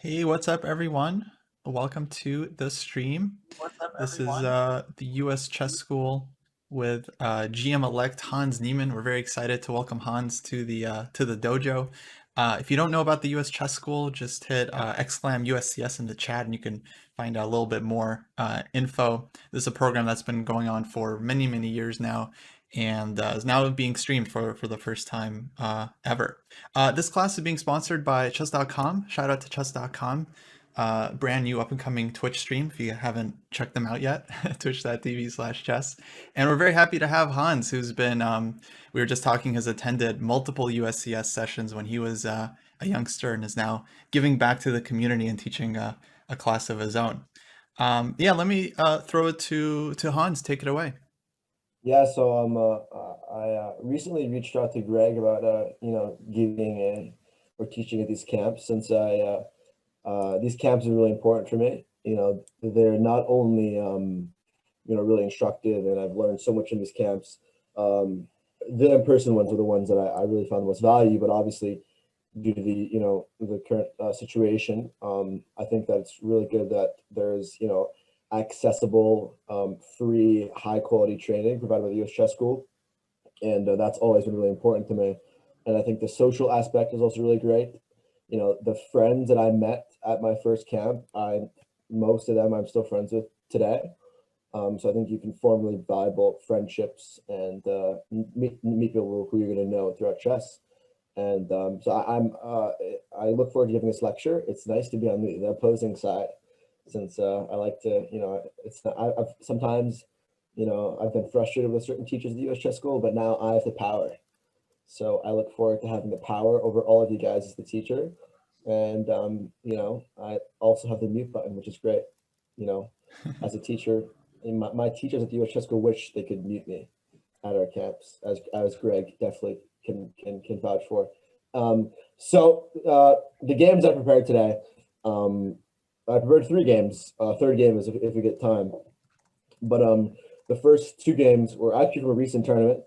Hey, what's up, everyone? Welcome to the stream. What's up, This is everyone? the US Chess School with GM-elect Hans Niemann. We're very excited to welcome Hans to the dojo. If you don't know about the US Chess School, just hit exclam USCS in the chat, and you can find out a little bit more info. This is a program that's been going on for many, many years now, and is now being streamed for the first time ever. This class is being sponsored by chess.com. Shout out to chess.com. Brand new up and coming Twitch stream if you haven't checked them out yet. Twitch.tv/chess. And we're very happy to have Hans, who's been, we were just talking, has attended multiple USCS sessions when he was a youngster and is now giving back to the community and teaching a class of his own. Yeah, let me throw it to Hans. Take it away. Yeah, so I recently reached out to Greg about giving or teaching at these camps since these camps are really important for me. They're not only really instructive, and I've learned so much in these camps. The in-person ones are the ones that I really found the most value, but obviously due to the current situation, I think that it's really good that there's accessible, free, high quality training provided by the US Chess School. And that's always been really important to me. And I think the social aspect is also really great. The friends that I met at my first camp, most of them I'm still friends with today. So I think you can form really valuable friendships and meet people who you're going to know throughout chess. And so I look forward to giving this lecture. It's nice to be on the opposing side, since I like to, it's not, I've sometimes, I've been frustrated with certain teachers at the US Chess School, but now I have the power. So I look forward to having the power over all of you guys as the teacher. And, I also have the mute button, which is great. As a teacher, my teachers at the US Chess School wish they could mute me at our camps, as Greg definitely can vouch for. So the games I prepared today, I prepared 3 games. Third game is if we get time. But the first 2 games were actually from a recent tournament.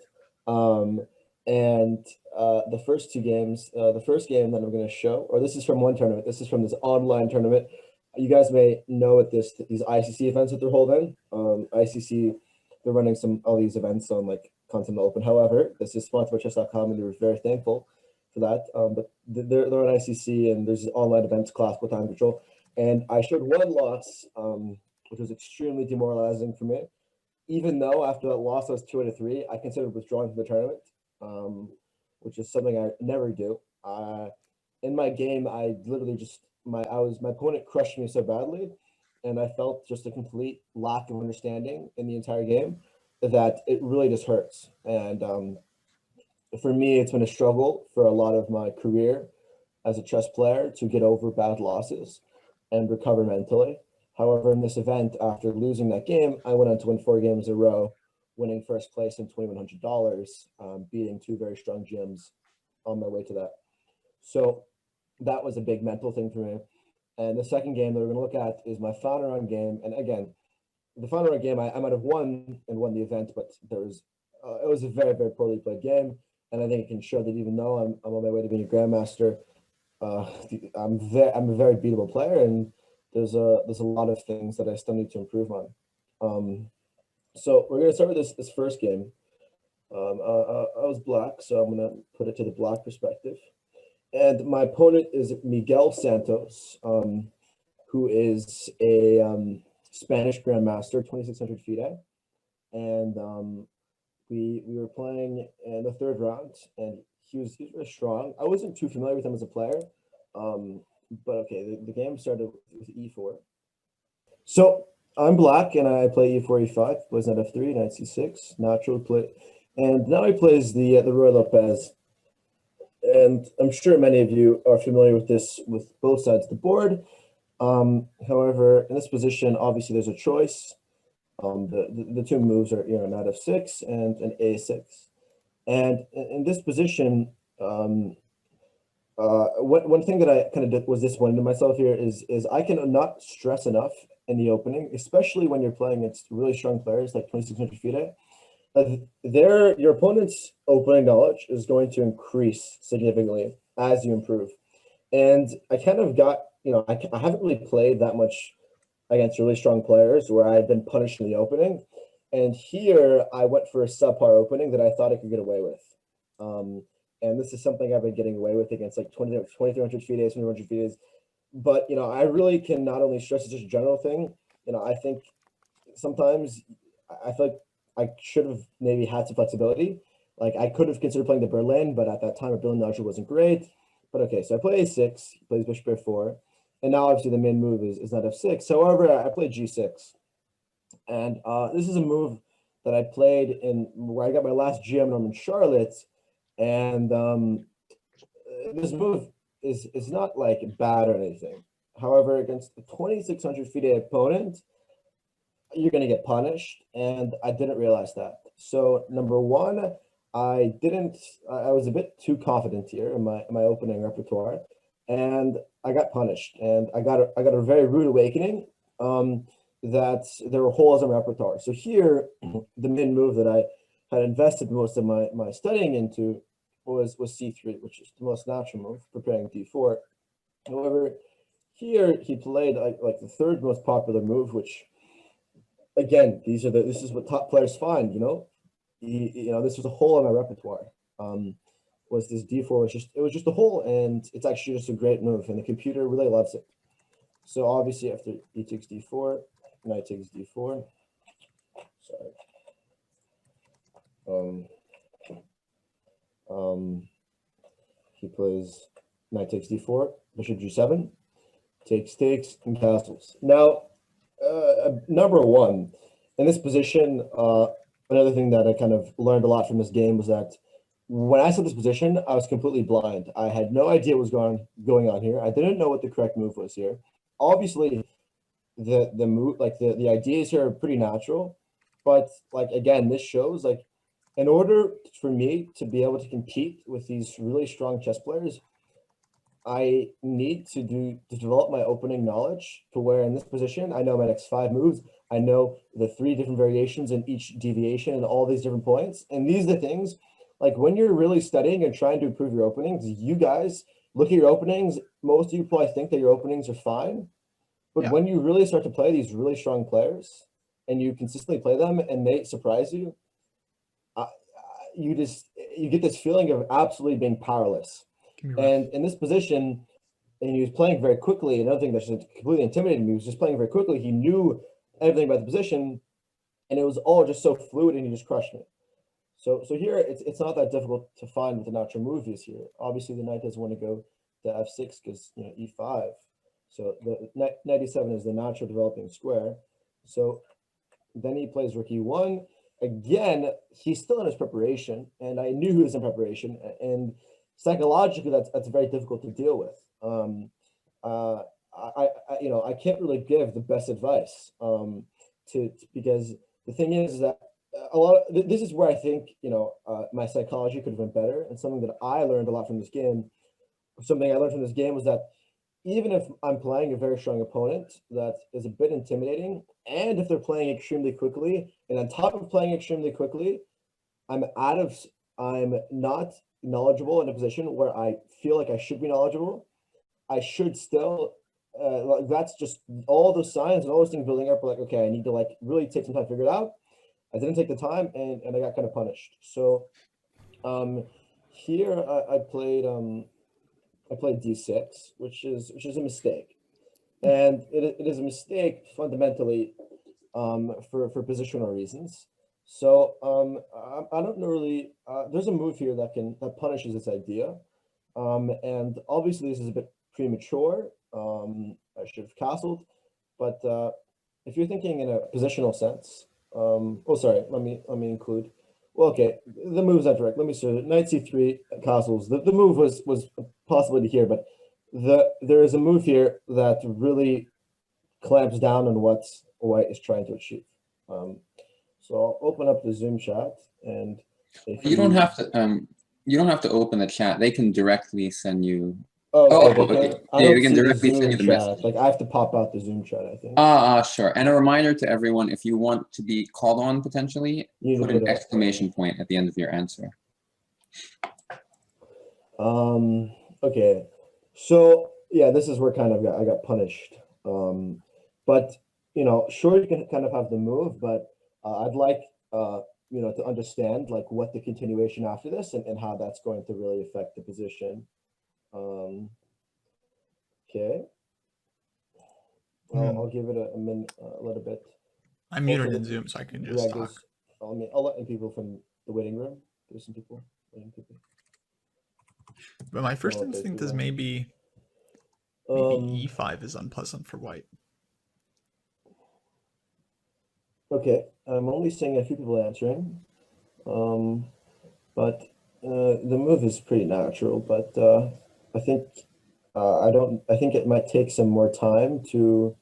And the first 2 games, the first game that I'm going to show, or this is from one tournament. This is from this online tournament. You guys may know at these ICC events that they're holding. ICC, they're running all these events on like Continental Open. However, this is sponsored by chess.com, and they were very thankful for that. But they're on ICC, and there's online events, classical time control. And I showed 1 loss, which was extremely demoralizing for me. Even though after that loss I was 2 out of 3, I considered withdrawing from the tournament, which is something I never do. In my game, I literally just my opponent crushed me so badly, and I felt just a complete lack of understanding in the entire game that it really just hurts. And for me, it's been a struggle for a lot of my career as a chess player to get over bad losses and recover mentally. However, in this event, after losing that game, I went on to win 4 games in a row, winning first place and $2,100, beating 2 very strong gyms on my way to that. So that was a big mental thing for me. And the second game that we're going to look at is my final round game. And again, the final round game, I might have won the event, but it was a very, very poorly played game. And I think it can show that even though I'm on my way to being a grandmaster, I'm a very beatable player, and there's a lot of things that I still need to improve on. So we're gonna start with this first game. I was black, so I'm gonna put it to the black perspective. And my opponent is Miguel Santos, who is a Spanish grandmaster, 2,600 FIDE, and we were playing in the 3rd round, and he was very strong. I wasn't too familiar with him as a player, but okay, the game started with e4. So I'm black, and I play e4, e5, plays knight f3, knight c6, natural play, and now he plays the Roy Lopez. And I'm sure many of you are familiar with this, with both sides of the board. However, in this position, obviously there's a choice. The 2 moves are knight f6 and an a6. And in this position, one thing that I kind of was disappointed in myself here is I can not stress enough in the opening, especially when you're playing against really strong players like 2,600 FIDE. Your opponent's opening knowledge is going to increase significantly as you improve. And I kind of got I haven't really played that much against really strong players where I've been punished in the opening. And here I went for a subpar opening that I thought I could get away with. And this is something I've been getting away with against like 2,300 FIDEs, 2,100 FIDEs. But, I really can not only stress it's just a general thing. I think sometimes I feel like I should have maybe had some flexibility. Like I could have considered playing the Berlin, but at that time, a Berlin Nudger wasn't great. But okay, so I play A6, he plays Bishop F4. And now obviously the main move is not F6. However, I played G6. And this is a move that I played in where I got my last GM norm in Charlotte. And this move is not like bad or anything. However, against a 2,600 FIDE opponent, you're going to get punished. And I didn't realize that. So number one, I was a bit too confident here in my opening repertoire, and I got punished. And I got a very rude awakening. That there were holes in my repertoire. So here, the main move that I had invested most of my studying into was C3, which is the most natural move, preparing D4. However, here he played like the third most popular move, which again, this is what top players find. This was a hole in my repertoire. Was this D4 was just a hole, and it's actually just a great move, and the computer really loves it. So obviously after E takes D4. Knight takes D4. Sorry. He plays knight takes D4, bishop G7, takes, and castles. Now, number one, in this position, another thing that I kind of learned a lot from this game was that when I set this position, I was completely blind. I had no idea what was going on here. I didn't know what the correct move was here. Obviously, the move, like the ideas here are pretty natural, but like again, this shows like in order for me to be able to compete with these really strong chess players, I need to develop my opening knowledge to where in this position I know my next 5 moves, I know the 3 different variations in each deviation and all these different points. And these are the things like when you're really studying and trying to improve your openings, you guys look at your openings, most of you probably think that your openings are fine. But when you really start to play these really strong players and you consistently play them and they surprise you, you get this feeling of absolutely being powerless. And in this position, and he was playing very quickly. Another thing that just completely intimidated me, he was just playing very quickly. He knew everything about the position, and it was all just so fluid, and he just crushed me. So here, it's not that difficult to find what the natural move is here. Obviously, the knight doesn't want to go to F6 because E5. So the knight E7 is the natural developing square. So then he plays rook E1. Again, he's still in his preparation, and I knew he was in preparation. And psychologically, that's very difficult to deal with. I can't really give the best advice because the thing is that this is where I think my psychology could have been better, and something that I learned a lot from this game. Something I learned from this game was that even if I'm playing a very strong opponent that is a bit intimidating, and if they're playing extremely quickly, and on top of playing extremely quickly, I'm not knowledgeable in a position where I feel like I should be knowledgeable, I should still, that's just all those signs and all those things building up. Like, okay, I need to like really take some time to figure it out. I didn't take the time, and I got kind of punished. So here I played D6, which is a mistake, and it is a mistake fundamentally for positional reasons. So I don't know really. There's a move here that punishes this idea, and obviously this is a bit premature. I should have castled, but if you're thinking in a positional sense, sorry, let me include. Well, okay, the move's not direct. Let me show it. Knight C3 castles. The move was possibility here, but there is a move here that really clamps down on what white is trying to achieve. So I'll open up the Zoom chat, and if you don't have to open the chat. They can directly send you. Okay. Yeah, they can directly send you the message. Like I have to pop out the Zoom chat, I think. Sure. And a reminder to everyone: if you want to be called on potentially, put an exclamation point at the end of your answer. Okay. So Yeah, this is where kind of I got punished. But you know, sure, you can kind of have the move, but I'd like you know, to understand like what the continuation after this and how that's going to really affect the position. Okay. I'll give it a minute, a little bit. I'm muted in Zoom, so I can just Greg talk. is, I'll let in people from the waiting room. There's some people waiting people. But my first Okay, instinct so is then- maybe e5 is unpleasant for white. Okay, I'm only seeing a few people answering, but the move is pretty natural. But I think I think it might take some more time to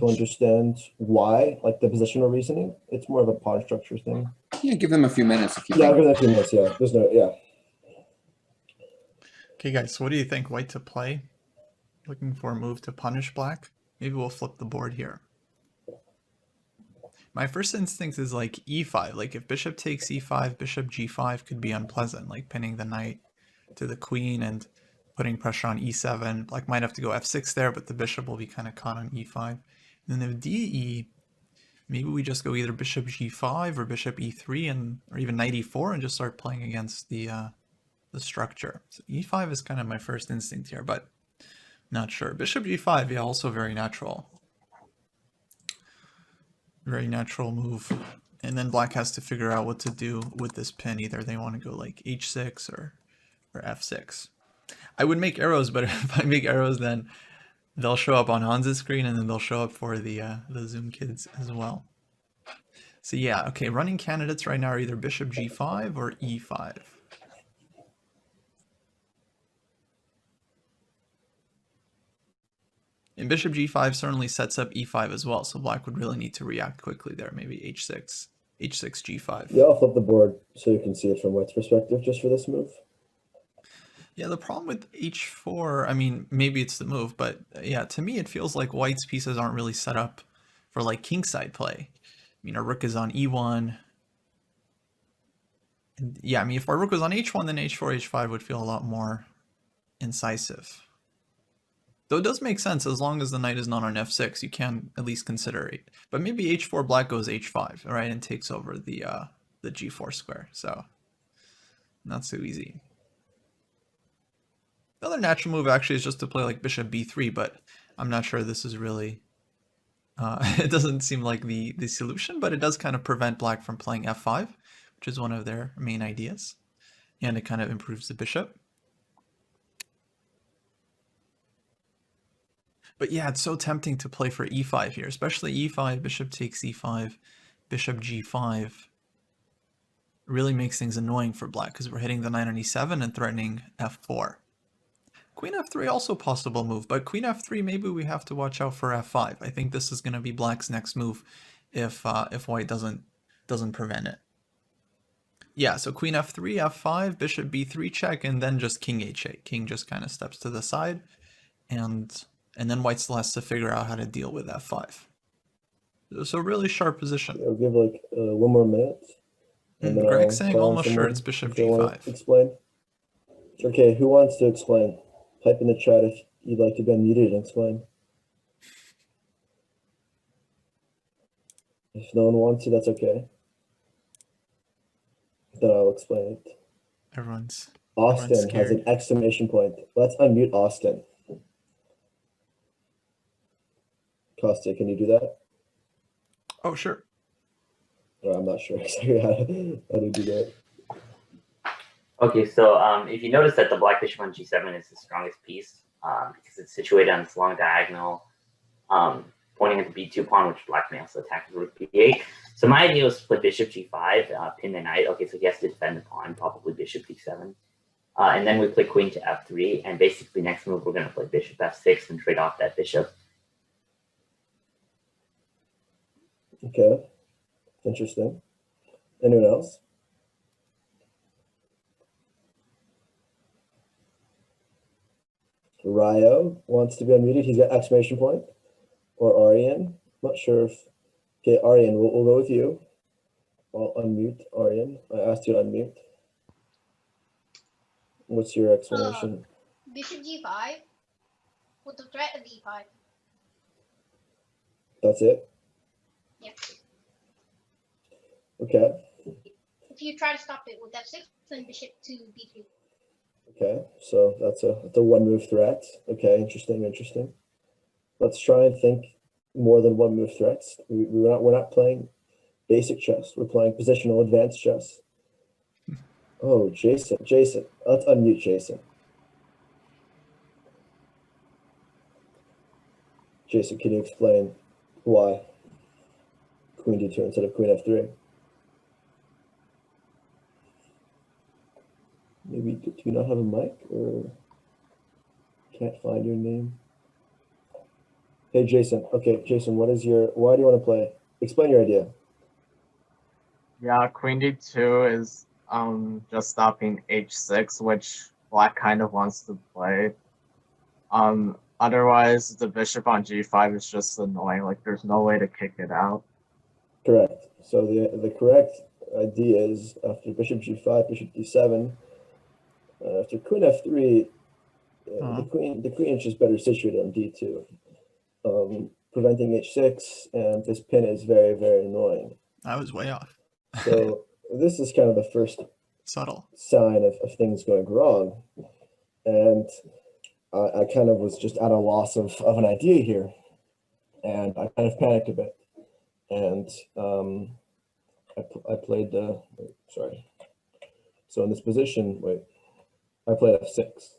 understand why, like the positional reasoning. It's more of a pawn structure thing. Yeah, give them a few minutes if you Yeah, I'll think. give them a few minutes. Yeah, there's no yeah. Okay, guys, so what do you think? White to play? Looking for a move to punish black? Maybe we'll flip the board here. My first instinct is like e5. Like if bishop takes e5, bishop g5 could be unpleasant, like pinning the knight to the queen and putting pressure on e7. Black might have to go f6 there, but the bishop will be kind of caught on e5. And then if de, maybe we just go either bishop g5 or bishop e3 and or even knight e4 and just start playing against the structure. So e5 is kind of my first instinct here, but not sure. Bishop g5, yeah, also very natural. Very natural move. And then black has to figure out what to do with this pin. Either they want to go like h6 or f6. I would make arrows, but if I make arrows, then they'll show up on Hans's screen and then they'll show up for the Zoom kids as well. So yeah, okay, running candidates right now are either bishop g5 or e5. And bishop g5 certainly sets up e5 as well, so black would really need to react quickly there, maybe h6, g5. Yeah, I'll flip the board so you can see it from white's perspective just for this move. Yeah, the problem with h4, I mean, maybe it's the move, but yeah, to me it feels like white's pieces aren't really set up for like kingside play. I mean, our rook is on e1. And yeah, I mean, if our rook was on h1, then h4, h5 would feel a lot more incisive. Though it does make sense, as long as the knight is not on f6, you can at least consider it. But maybe h4 black goes h5, right, and takes over the g4 square, so not so easy. The other natural move actually is just to play like bishop b3, but I'm not sure this is really... it doesn't seem like the solution, but it does kind of prevent black from playing f5, which is one of their main ideas. And it kind of improves the bishop. But yeah, it's so tempting to play for e5 here, especially e5, bishop takes e5, bishop g5. Really makes things annoying for black because we're hitting the knight on e7 and threatening f4. Queen f3 also possible move, but queen f3 maybe we have to watch out for f5. I think this is going to be black's next move if white doesn't prevent it. Yeah, so queen f3, f5, bishop b3 check, and then just king h8. King just kind of steps to the side, and then white still has to figure out how to deal with f5. So really sharp position. I'll give like 1 more minute. And then Greg's I'll saying call on almost sure someone it's bishop if they want g5. to explain. Okay, who wants to explain? Type in the chat if you'd like to be unmuted and explain. If no one wants to, that's okay. Then I'll explain it. Everyone's Austin has an exclamation point. Let's unmute Austin. Costa, can you do that? Oh, sure. I'm not sure exactly how to do that. Okay, so if you notice that the black bishop on g7 is the strongest piece because it's situated on this long diagonal pointing at the b2 pawn, which black may also attack with rook b8. So my idea was to play bishop g5, pin the knight. Okay, so he has to defend the pawn, probably bishop d7. And then we play queen to f3, and basically next move we're going to play bishop f6 and trade off that bishop. Okay, interesting. Anyone else? Ryo wants to be unmuted. He's got exclamation point. Or Aryan. Not sure if... Okay, Aryan, we'll go with you. I'll unmute Aryan. I asked you to unmute. What's your explanation? bishop g5 with the threat of e5. That's it? Yeah. Okay. If you try to stop it with f6, then bishop to b3. Okay, so that's a one move threat. Okay, interesting. Let's try and think more than one move threats. We're not playing basic chess. We're playing positional advanced chess. Oh, Jason, let's unmute Jason. Jason, can you explain why queen d2 instead of queen f3? Maybe do you not have a mic or can't find your name? Hey, Jason. Okay, Jason, why do you want to play? Explain your idea. Yeah, queen d2 is just stopping h6, which black kind of wants to play. Otherwise, the bishop on g5 is just annoying. Like, there's no way to kick it out. Correct. So the correct idea is after bishop g5, bishop d7, after queen f3, the queen is just better situated on d2, preventing h6, and this pin is very, very annoying. I was way off. So this is kind of the first Subtle. sign of things going wrong, and I kind of was just at a loss of an idea here, and I kind of panicked a bit, and I played sorry. So in this position, I played f6,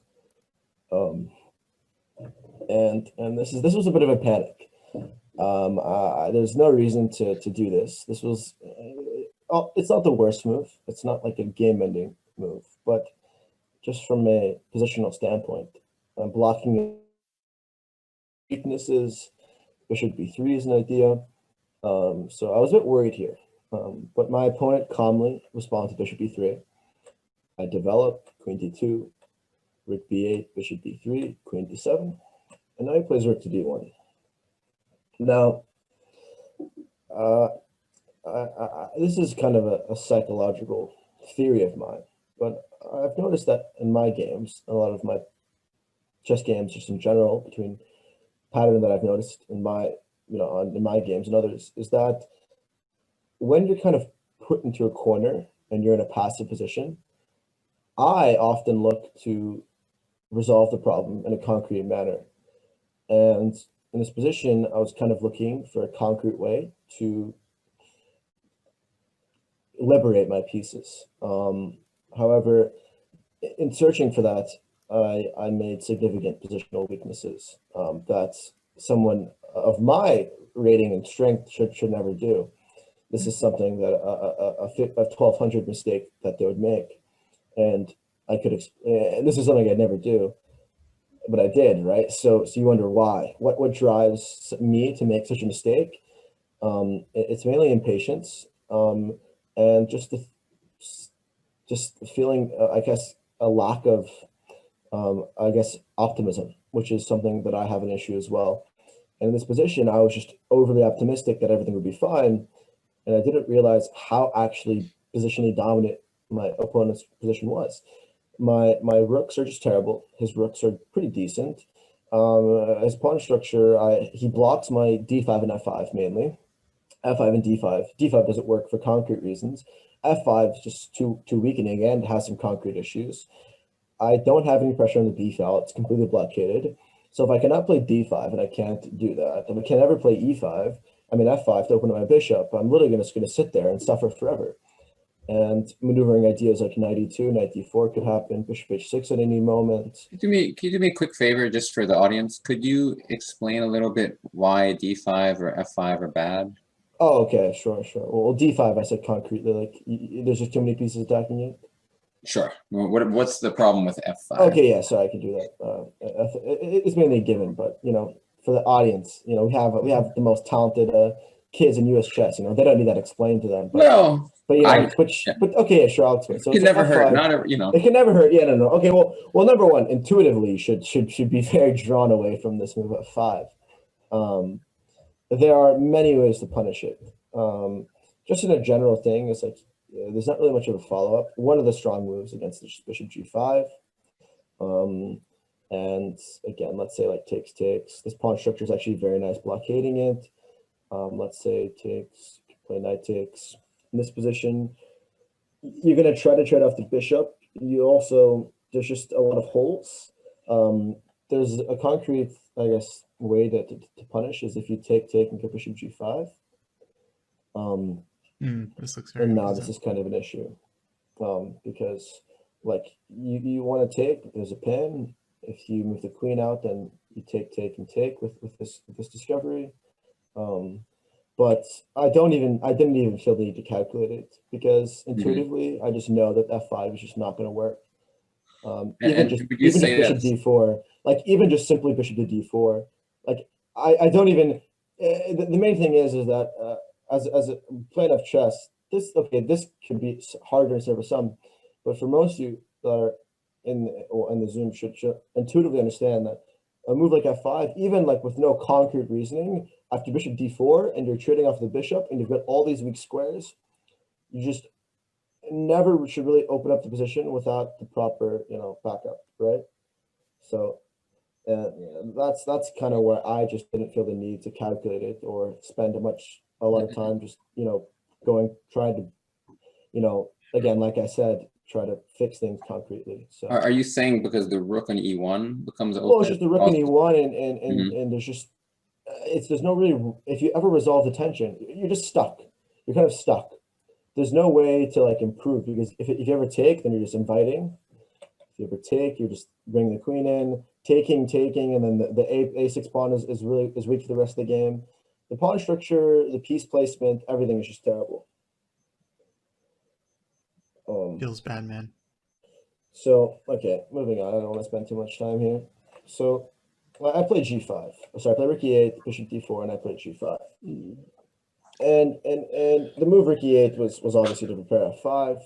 and this was a bit of a panic. There's no reason to do this. This was it's not the worst move. It's not like a game-ending move, but just from a positional standpoint, I'm blocking weaknesses. Bishop b3 is an idea. So I was a bit worried here, but my opponent calmly responds to bishop b3. I develop queen d2, rook b8, bishop b3, queen d7, and now he plays rook to d1. Now, this is kind of a psychological theory of mine, but I've noticed that in my games, a lot of my chess games, just in general, between pattern that I've noticed in my in my games and others, is that when you're kind of put into a corner and you're in a passive position, I often look to resolve the problem in a concrete manner. And in this position, I was kind of looking for a concrete way to liberate my pieces. However, in searching for that, I made significant positional weaknesses that someone of my rating and strength should never do. This is something that a 1200 mistake that they would make, and I could. And this is something I'd never do, but I did, right? So you wonder why? What drives me to make such a mistake? It's mainly impatience, and just the feeling, I guess, a lack of, I guess, optimism, which is something that I have an issue as well. And in this position, I was just overly optimistic that everything would be fine, and I didn't realize how actually positionally dominant my opponent's position was. My rooks are just terrible. His rooks are pretty decent. His pawn structure, he blocks my d5 and f5 mainly. f5 and d5. d5 doesn't work for concrete reasons. f5 is just too weakening and has some concrete issues. I don't have any pressure on the b file. It's completely blockaded. So if I cannot play d5 and I can't do that, and we can never play e5, I mean f5 to open my bishop, I'm literally just going to sit there and suffer forever. And maneuvering ideas like knight e2, knight d4 could happen, bishop h6 at any moment. Can you do me a quick favor just for the audience? Could you explain a little bit why d5 or f5 are bad? Oh, okay, sure. Well, d5, I said concretely, like there's just too many pieces attacking you. Sure. Well, what's the problem with f5? Okay, yeah, so I can do that. It's mainly a given, but for the audience, we have the most talented kids in US chess. They don't need that explained to them. But, Well, but okay, yeah, sure, I'll explain. So it can never hurt. It can never hurt. Yeah, no. Okay, well, number one, intuitively, should be very drawn away from this move at 5. There are many ways to punish it. Just in a general thing, it's like there's not really much of a follow-up. One of the strong moves against the bishop g5, And again, let's say like takes. This pawn structure is actually very nice blockading it. Let's say takes, play knight takes. In this position, you're going to try to trade off the bishop. You also, there's just a lot of holes. There's a concrete, I guess, way to punish is if you take and go bishop g5. This looks very And now imposing. this is kind of an issue because like you want to take, there's a pin. If you move the queen out, then you take with this discovery. But I didn't even feel the need to calculate it because intuitively I just know that f5 is just not going to work. Even just bishop d4, like even just simply bishop to d4, like I don't even. The main thing is that as a playing of chess, this could be harder instead of some, but for most of you that are in the Zoom should intuitively understand that a move like f5, even like with no concrete reasoning, after bishop d4 and you're trading off the bishop and you've got all these weak squares, you just never should really open up the position without the proper backup, right? So that's kind of where I just didn't feel the need to calculate it or spend a lot of time just trying to again, like I said, try to fix things concretely. So Are you saying because the rook on e1 becomes open? well, it's just the rook on e1 and there's just there's no really, if you ever resolve the tension, you're just stuck. You're kind of stuck. There's no way to like improve because if you ever take, then you're just inviting. If you ever take, you just bring the queen in, taking, and then the a6 pawn is weak for the rest of the game. The pawn structure, the piece placement, everything is just terrible. Feels bad, man. So okay, moving on. I don't want to spend too much time here. So I played g5. Sorry, I played rook e8, bishop d4, and I played g5. And the move rook e8 was obviously to prepare f5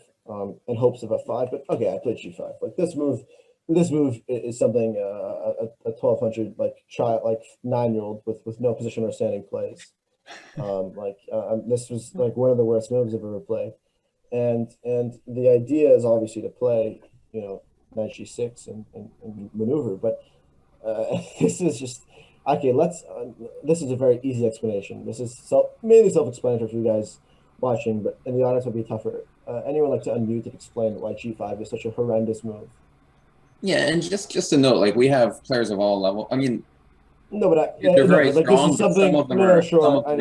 in hopes of f5. But okay, I played g5. Like this move is something a 1200 child 9-year-old with no position or standing plays. This was like one of the worst moves I've ever played. And the idea is obviously to play knight g6 and maneuver, but this is just okay. This is a very easy explanation. This is mainly self-explanatory for you guys watching, but in the audience would be tougher. Anyone like to unmute and explain why g5 is such a horrendous move? Yeah, and just to note, like we have players of all levels. I mean, no, but they're very like, strong. this is something. Some of them are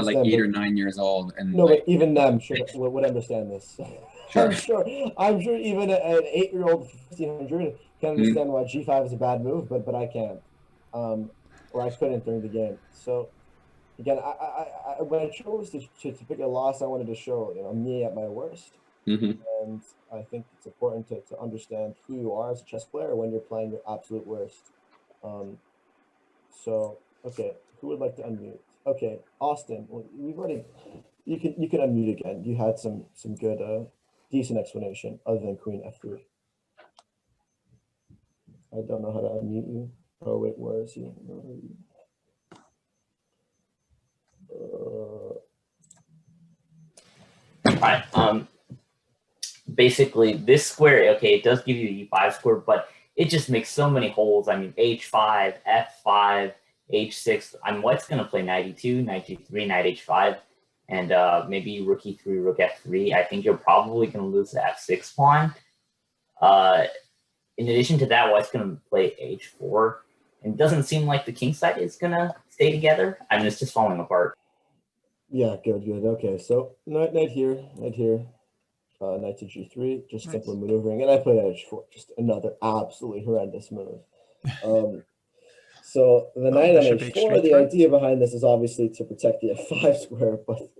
like 8 or 9 years old, and no, but even them would understand this. Sure. I'm sure even an 8-year-old 1500 can understand why g5 is a bad move, but I can't, or I couldn't during the game. So again, I when I chose to pick a loss, I wanted to show me at my worst, and I think it's important to understand who you are as a chess player when you're playing your absolute worst. So okay, who would like to unmute? Okay, Austin, we've already. You can unmute again. You had some good decent explanation other than queen f3. I don't know how to unmute you. Oh wait, where is he? Right. Basically, this square, okay, it does give you the e5 square, but it just makes so many holes. I mean, h5, f5, h6. White's going to play knight e2, knight g3, knight h5, and maybe rook e3, rook f3. I think you're probably going to lose the f6 pawn. In addition to that, White's going to play h4. And it doesn't seem like the king side is going to stay together. I mean, it's just falling apart. Yeah, good. Okay, so knight here, knight to g3, just simple maneuvering, and I played h4, just another absolutely horrendous move. So the knight on h4, the idea behind this is obviously to protect the f5 square, but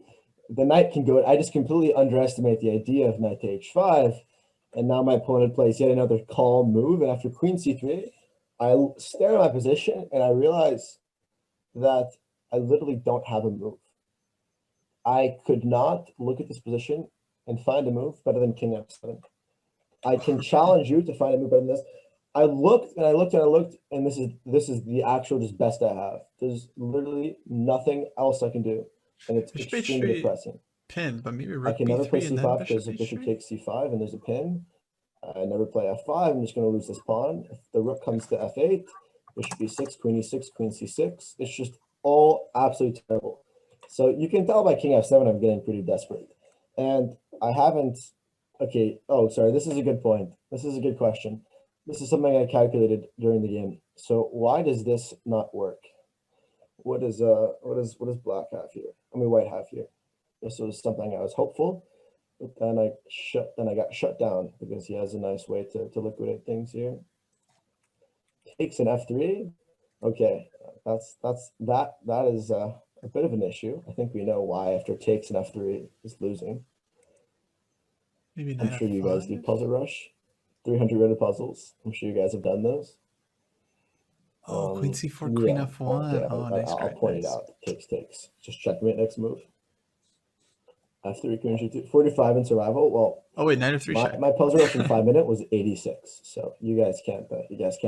the knight can go. I just completely underestimate the idea of knight to h5, and now my opponent plays yet another calm move, and after queen c3, I stare at my position and I realize that I literally don't have a move. I could not look at this position and find a move better than king f7. I can challenge you to find a move better than this. I looked, and this is the actual just best I have. There's literally nothing else I can do, and it's extremely depressing. Pin, but maybe I can never play c5 because if bishop takes c5 and there's a pin. I never play f5. I'm just going to lose this pawn. If the rook comes to f8, bishop b6, queen e6, queen c6. It's just all absolutely terrible. So you can tell by king f7 I'm getting pretty desperate. And I haven't, okay, oh, sorry, this is a good point. This is a good question. This is something I calculated during the game. So why does this not work? What does black have here? I mean, white have here. This was something I was hopeful, but then I got shut down because he has a nice way to liquidate things here. Takes an f3. Okay, that is a bit of an issue. I think we know why after takes an f3 is losing. Maybe I'm sure you guys do Puzzle Rush, 300 rated puzzles. I'm sure you guys have done those. Oh, queen c4, queen f1. Okay, Oh, nice. I'll point it out. Takes. Just checkmate next move. F3, queen g2, 45 in survival. Well, oh wait, knight f3 check. My Puzzle Rush in 5 minutes was 86. So you guys can't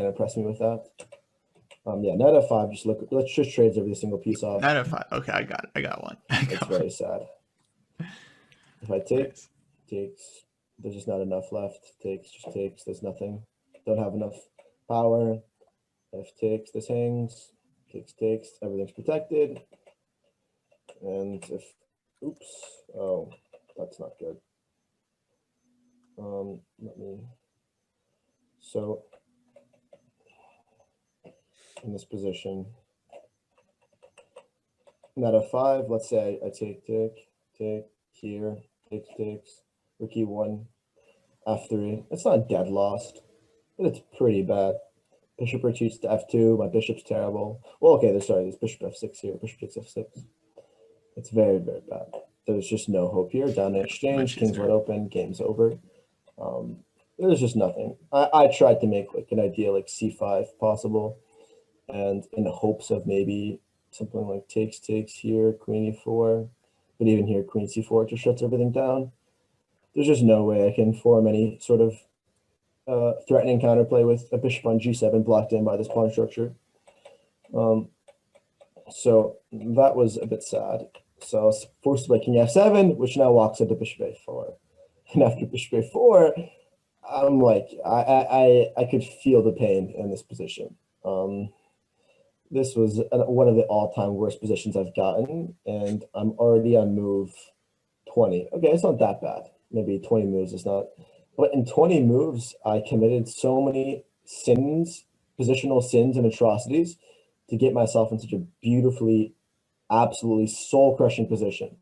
impress me with that. Yeah, knight f5. Let's just trade every single piece off. Knight f5. Okay, I got it. I got one. It's very sad. If I take, Nice. takes, there's just not enough left. Takes, just takes. There's nothing. Don't have enough power. F takes, this hangs. Takes, everything's protected. And if, oops, oh, that's not good. So in this position, knight f5, let's say I take here, takes, rook e1, f3. It's not dead lost, but it's pretty bad. Bishop retreats to f2, my bishop's terrible. Well, okay, there's bishop f6 here, bishop takes f6. It's very, very bad. There's just no hope here. Down in exchange, king's wide open, game's over. There's just nothing. I tried to make like an idea like c5 possible, and in the hopes of maybe something like takes here, queen e4, but even here, queen c4 just shuts everything down. There's just no way I can form any sort of threatening counterplay with a bishop on g7 blocked in by this pawn structure. So that was a bit sad. So I was forced to play king f7, which now walks into bishop a4. And after bishop a4, I'm like, I could feel the pain in this position. This was one of the all-time worst positions I've gotten, and I'm already on move 20. Okay, it's not that bad. Maybe 20 moves is not. But in 20 moves, I committed so many sins, positional sins and atrocities to get myself in such a beautifully, absolutely soul-crushing position.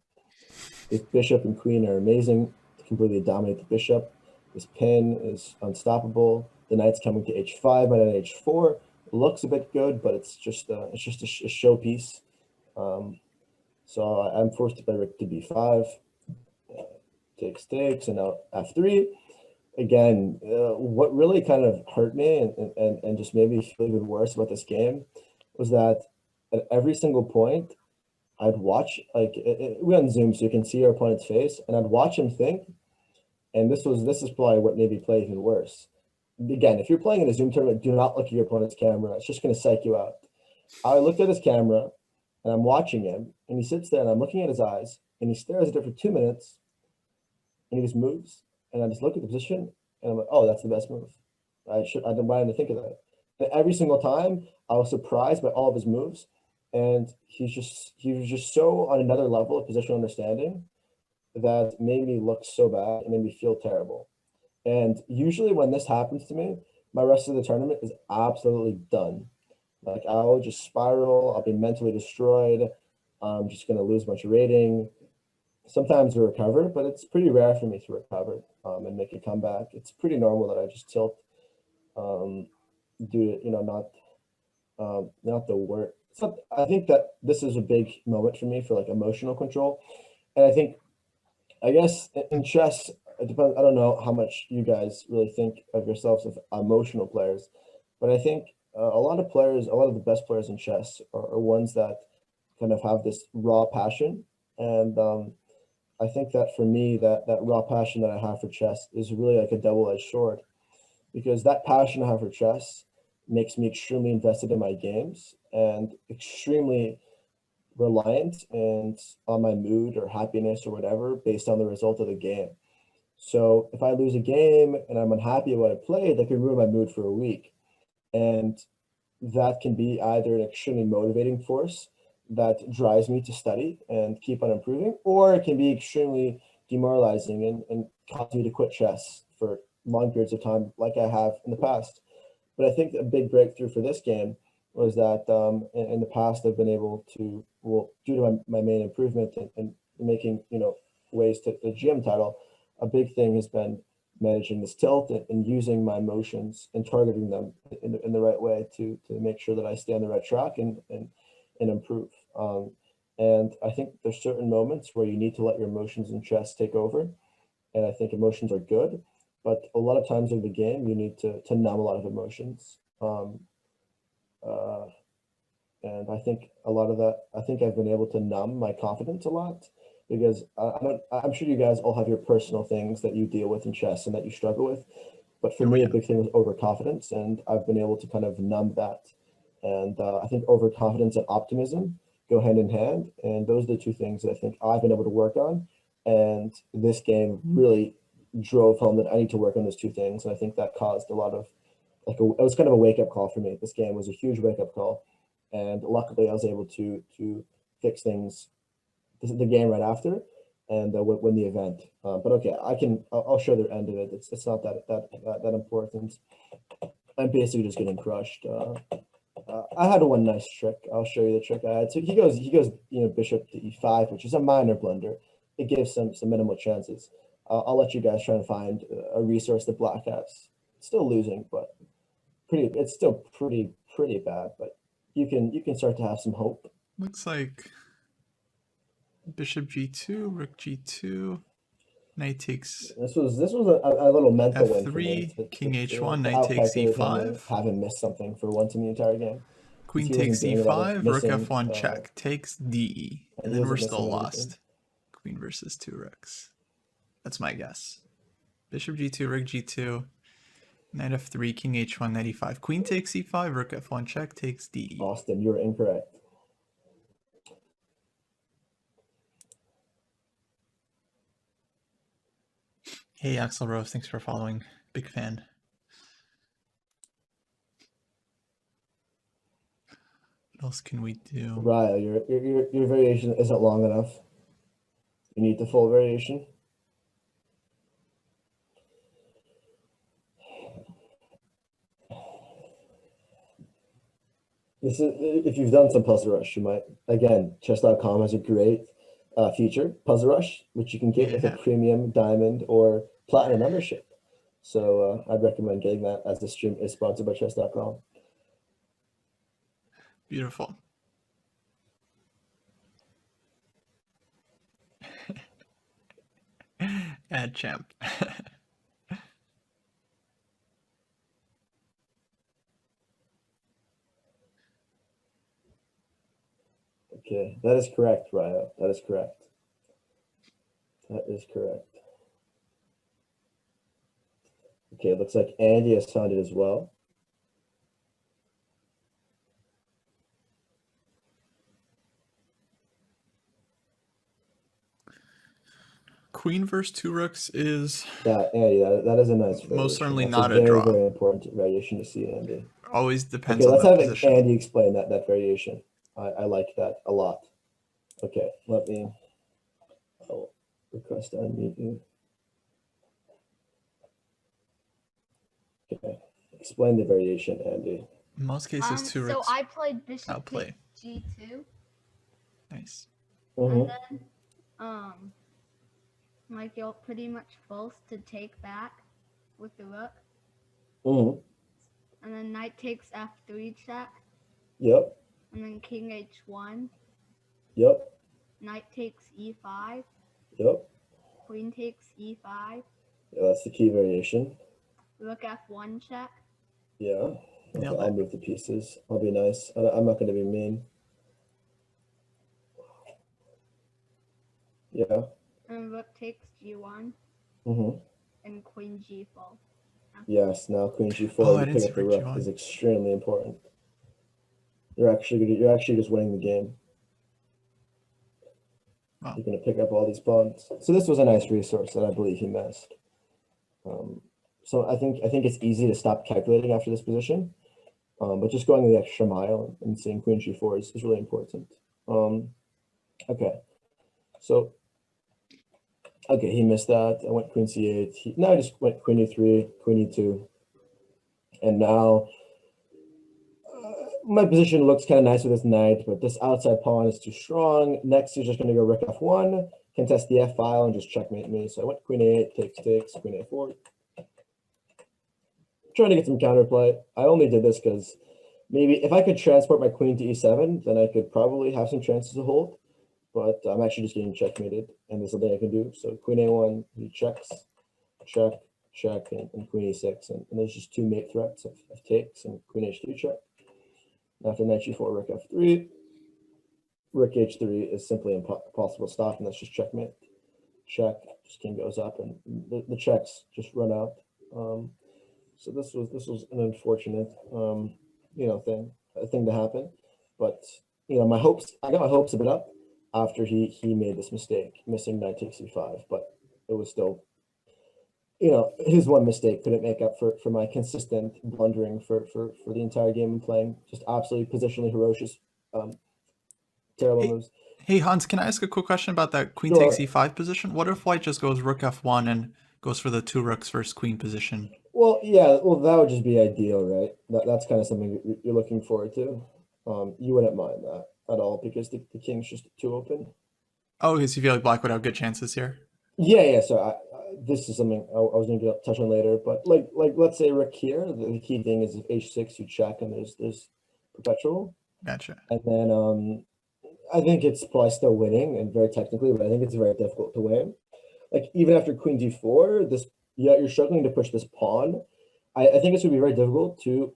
This bishop and queen are amazing to completely dominate the bishop. This pin is unstoppable. The knight's coming to h5, but at h4 it looks a bit good, but it's just a showpiece. So I'm forced to play rook to b5. Takes, and now f3. Again, what really kind of hurt me and just made me feel even worse about this game was that at every single point, I'd watch, like, we on Zoom so you can see our opponent's face, and I'd watch him think, and this is probably what made me play even worse. Again, if you're playing in a Zoom tournament, do not look at your opponent's camera. It's just going to psych you out. I looked at his camera, and I'm watching him, and he sits there, and I'm looking at his eyes, and he stares at it for 2 minutes, and he just moves. And I just look at the position, and I'm like, oh, that's the best move. I didn't want to think of that. And every single time, I was surprised by all of his moves, and he was just so on another level of positional understanding that made me look so bad and made me feel terrible. And usually when this happens to me, my rest of the tournament is absolutely done. Like, I'll just spiral, I'll be mentally destroyed, I'm just going to lose a bunch of rating. Sometimes I recover, but it's pretty rare for me to recover and make a comeback. It's pretty normal that I just tilt due to, not the work. I think that this is a big moment for me for like emotional control. And I guess in chess, it depends. I don't know how much you guys really think of yourselves as emotional players, but I think a lot of the best players in chess are ones that kind of have this raw passion. And I think that for me, that raw passion that I have for chess is really like a double-edged sword, because that passion I have for chess makes me extremely invested in my games and extremely reliant and on my mood or happiness or whatever based on the result of the game. So if I lose a game and I'm unhappy about what I played, that could ruin my mood for a week. And that can be either an extremely motivating force that drives me to study and keep on improving, or it can be extremely demoralizing and cause me to quit chess for long periods of time, like I have in the past. But I think a big breakthrough for this game was that in the past I've been able to, well, due to my main improvement and making, ways to the GM title, a big thing has been managing this tilt and using my motions and targeting them in the right way to make sure that I stay on the right track and improve. And I think there's certain moments where you need to let your emotions in chess take over. And I think emotions are good, but a lot of times in the game, you need to numb a lot of emotions. And I think a lot of that, I think I've been able to numb my confidence a lot because I'm sure you guys all have your personal things that you deal with in chess and that you struggle with. But for me, a big thing was overconfidence, and I've been able to kind of numb that. And I think overconfidence and optimism go hand in hand. And those are the two things that I think I've been able to work on. And this game really drove home that I need to work on those two things. And I think that caused a lot of, it was kind of a wake up call for me. This game was a huge wake up call. And luckily I was able to fix things, the game right after, and win the event. But okay, I'll show the end of it. It's not that important. I'm basically just getting crushed. I had one nice trick. I'll show you the trick I had. So he goes, bishop to e5, which is a minor blunder. It gives some minimal chances. I'll let you guys try and find a resource that black has. Still losing, but it's still pretty bad. But you can start to have some hope. Looks like bishop g2, rook g2, knight takes. This was a little mental win for me. F3, king h1, knight takes e5. Have him miss something for once in the entire game. Queen takes e5, rook f1 check, takes de, and then we're still lost. Queen versus two rooks. That's my guess. Bishop g2, rook g2, knight f3, king h1, knight e5. Queen takes e5, rook f1 check, takes de. Austin, you're incorrect. Hey Axel Rose, thanks for following. Big fan. What else can we do? Ryle, your variation isn't long enough. You need the full variation. This is, if you've done some Puzzle Rush, you might, again, chess.com has a great feature, Puzzle Rush, which you can get with a premium diamond or platinum membership. So I'd recommend getting that, as the stream is sponsored by chess.com. Beautiful. Ad champ. Okay, that is correct, Ryo. That is correct. That is correct. Okay, it looks like Andy has found it as well. Queen versus two rooks is... Yeah, Andy, that is a nice variation. Most certainly That's not a very, draw. very important variation to see, Andy. Always depends Okay, on let's the have position. Andy explain that variation. I like that a lot. Okay, I'll request to unmute you. Okay, explain the variation, Andy. In most cases, two So rooks I played bishop outplay. takes g2, Nice. Mm-hmm. and then like you're pretty much forced to take back with the rook, Mm-hmm. and then knight takes f3 check, Yep. and then king h1, Yep. knight takes e5, Yep. queen takes e5, Yeah, that's the key variation. rook f1 check. Yeah. Okay, Nailed I'll it. move the pieces. I'll be nice. I'm not going to be mean. Yeah. And rook takes g1, Mm-hmm. and queen g4. Yes. Now queen g4. Oh, I You didn't pick see up the rook rook g1. is extremely important. You're actually just winning the game. Wow. You're going to pick up all these pawns. So this was a nice resource that I believe he missed. So I think it's easy to stop calculating after this position. But just going the extra mile and seeing queen g4 is really important. Okay, so okay, he missed that. I went queen c8. Now I just went queen e3, queen e2, and now my position looks kind of nice with this knight, but this outside pawn is too strong. Next, he's just going to go rook f1, contest the f file, and just checkmate me. So I went queen a8, takes, queen a4. Trying to get some counterplay. I only did this because maybe if I could transport my queen to e7, then I could probably have some chances to hold. But I'm actually just getting checkmated, and there's something I can do. So queen a1, he checks, check, check, and queen e6. And there's just two mate threats of takes and queen h3 check. After knight g4, rook f3, rook h3 is simply impossible to stop, and that's just checkmate. Check, just king goes up, and the checks just run out. So this was an unfortunate, thing to happen. But I got my hopes a bit up after he made this mistake, missing knight takes e5. But it was still, his one mistake couldn't make up for my consistent blundering for the entire game and playing just absolutely positionally ferocious, terrible moves. Hey Hans, can I ask a quick question about that queen Sure. takes e5 position? What if white just goes rook f1 and goes for the two rooks versus queen position? Well, yeah, well, that would just be ideal, right? That's kind of something you're looking forward to. You wouldn't mind that at all because the king's just too open. Oh, because you feel like black would have good chances here? Yeah. So this is something I was going to touch on later, but like let's say rook here. The key thing is if h6 you check and there's perpetual, Gotcha. and then I think it's probably still winning and very technically, but I think it's very difficult to win. Like even after queen d4, you're struggling to push this pawn. I think it's going to be very difficult to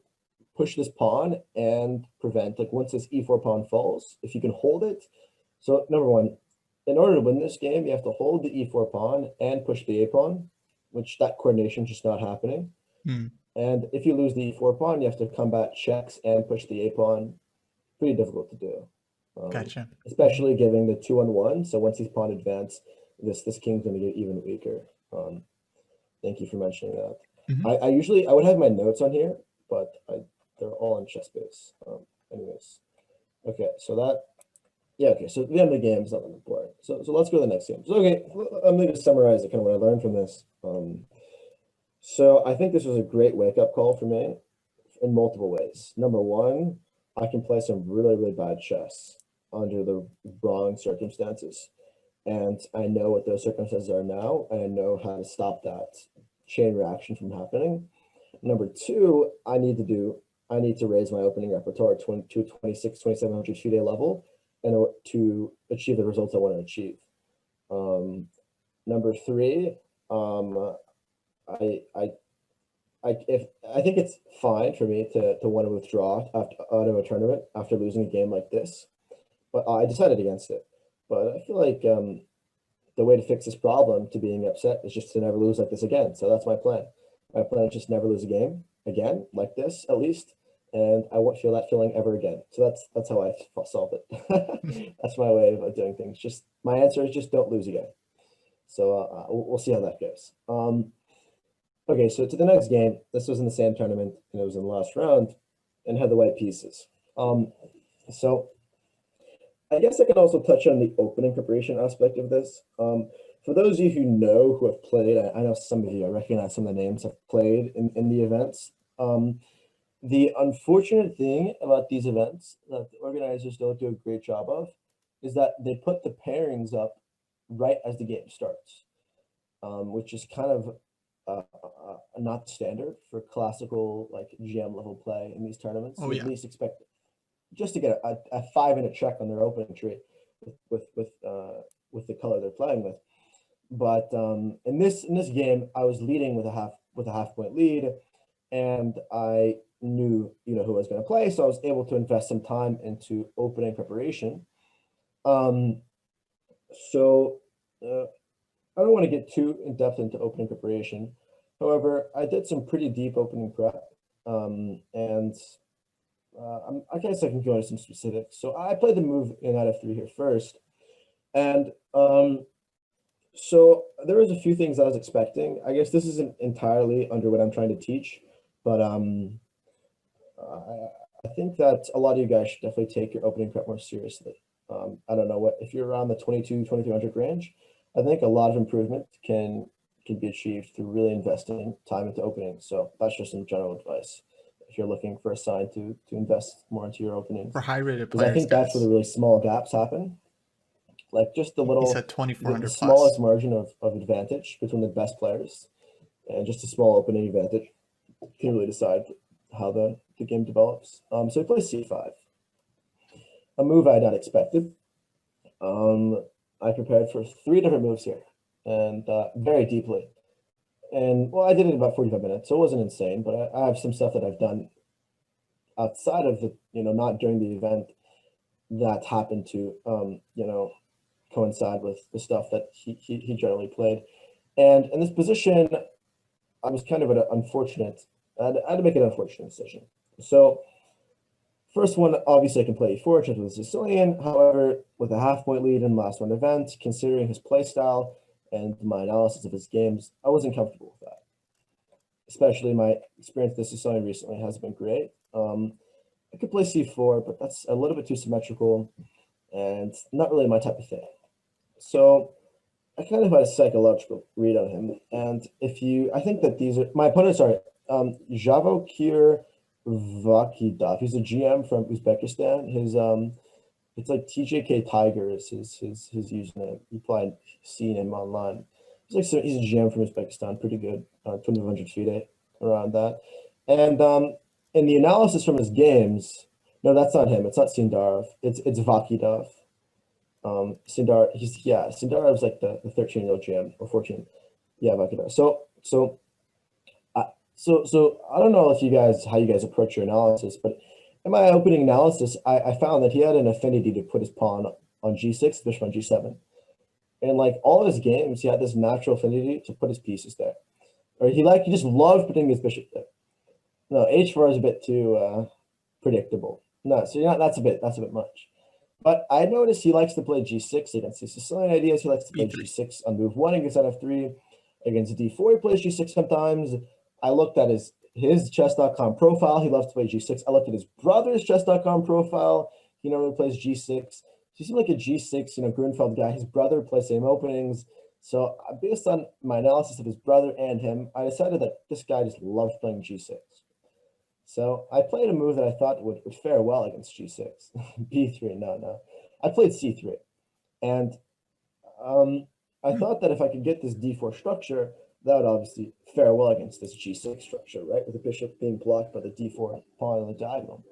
push this pawn and prevent, like once this e4 pawn falls, if you can hold it. So number one, in order to win this game, you have to hold the e4 pawn and push the a pawn, which that coordination is just not happening. And if you lose the e4 pawn, you have to combat checks and push the a pawn. Pretty difficult to do. Gotcha. Especially giving the 2-on-1. So once he's pawn advanced, this king's going to get even weaker. Thank you for mentioning that. I would have my notes on here, but they're all on ChessBase. Anyways, okay, so so the end of the game is not that important. So let's go to the next game. So okay, I'm going to summarize kind of what I learned from this. So I think this was a great wake-up call for me in multiple ways. Number one, I can play some really, really bad chess under the wrong circumstances. And I know what those circumstances are now, and I know how to stop that chain reaction from happening. Number two, I need to raise my opening repertoire to 26, 2700 FIDE level in order to achieve the results I want to achieve. Number three, I think it's fine for me to want to withdraw out of a tournament after losing a game like this, but I decided against it. But I feel like the way to fix this problem to being upset is just to never lose like this again. So that's my plan. My plan is just never lose a game again like this, at least, and I won't feel that feeling ever again. So that's how I solve it. That's my way of doing things. Just my answer is just don't lose again. So we'll see how that goes. Okay, so to the next game. This was in the same tournament, and it was in the last round, and had the white pieces. So I guess I could also touch on the opening preparation aspect of this. For those of you who have played, I know some of you, I recognize some of the names, have played in the events. The unfortunate thing about these events that the organizers don't do a great job of is that they put the pairings up right as the game starts, which is kind of not standard for classical like GM level play in these tournaments. Oh, You yeah. at least expect just to get a 5-minute check on their opening tree with the color they're playing with. But in this game, I was leading with a half point lead, and I knew who I was going to play, so I was able to invest some time into opening preparation. So I don't want to get too in depth into opening preparation. However, I did some pretty deep opening prep, and I guess I can go into some specifics. So I played the move in knight f3 here first, and so there was a few things I was expecting. I guess this isn't entirely under what I'm trying to teach, but I think that a lot of you guys should definitely take your opening prep more seriously. I don't know what, if you're around the 2200 range, I think a lot of improvement can be achieved through really investing time into opening. So that's just some general advice if you're looking for a sign to invest more into your openings. For high rated Because I players, think that's where guys. the really small gaps happen. Like just the He little, said 2400 the plus. smallest margin of advantage between the best players and just a small opening advantage can really decide how the game develops. So he plays c5, a move I had not expected. I prepared for 3 different moves here and very deeply. And well, I did it in about 45 minutes, so it wasn't insane, but I have some stuff that I've done outside of the, not during the event that happened to, coincide with the stuff that he generally played. And in this position, I was kind of I had to make an unfortunate decision. So first one, obviously I can play e4, check with the Sicilian. However, with a half-point lead in the last round event, considering his play style and my analysis of his games, I wasn't comfortable with that. Especially my experience with the Sicilian recently hasn't been great. I could play c4, but that's a little bit too symmetrical and not really my type of thing. So I kind of had a psychological read on him. And I think that these are, my opponents are Javokir Vakidov. He's a GM from Uzbekistan. It's like TJK Tiger is his username. You probably seen him online. He's a GM from Uzbekistan, pretty good, 2,500 FIDE, around that. And in the analysis from his games, no, that's not him. It's not Sindarov. It's Vakidov. Sindarov's like the 13-year-old GM or 14. Yeah, Vakidov. So I don't know how you guys approach your analysis, but in my opening analysis, I found that he had an affinity to put his pawn on g6, bishop on g7. And like all his games, he had this natural affinity to put his pieces there. Or he just loved putting his bishop there. No, h4 is a bit too predictable. No, so that's a bit much. But I noticed he likes to play g6 against his Sicilian ideas. He likes to play g6 on move 1 against f3. Against d4, he plays g6 sometimes. I looked at his chess.com profile. He loves to play g6. I looked at his brother's chess.com profile. He normally plays g6. He seemed like a g6, Grunfeld guy. His brother plays same openings. So based on my analysis of his brother and him, I decided that this guy just loves playing g6. So I played a move that I thought would fare well against g6. b3, no. I played c3. And I thought that if I could get this d4 structure, that would obviously fare well against this g6 structure, right? With the bishop being blocked by the d4 pawn on the diagonal.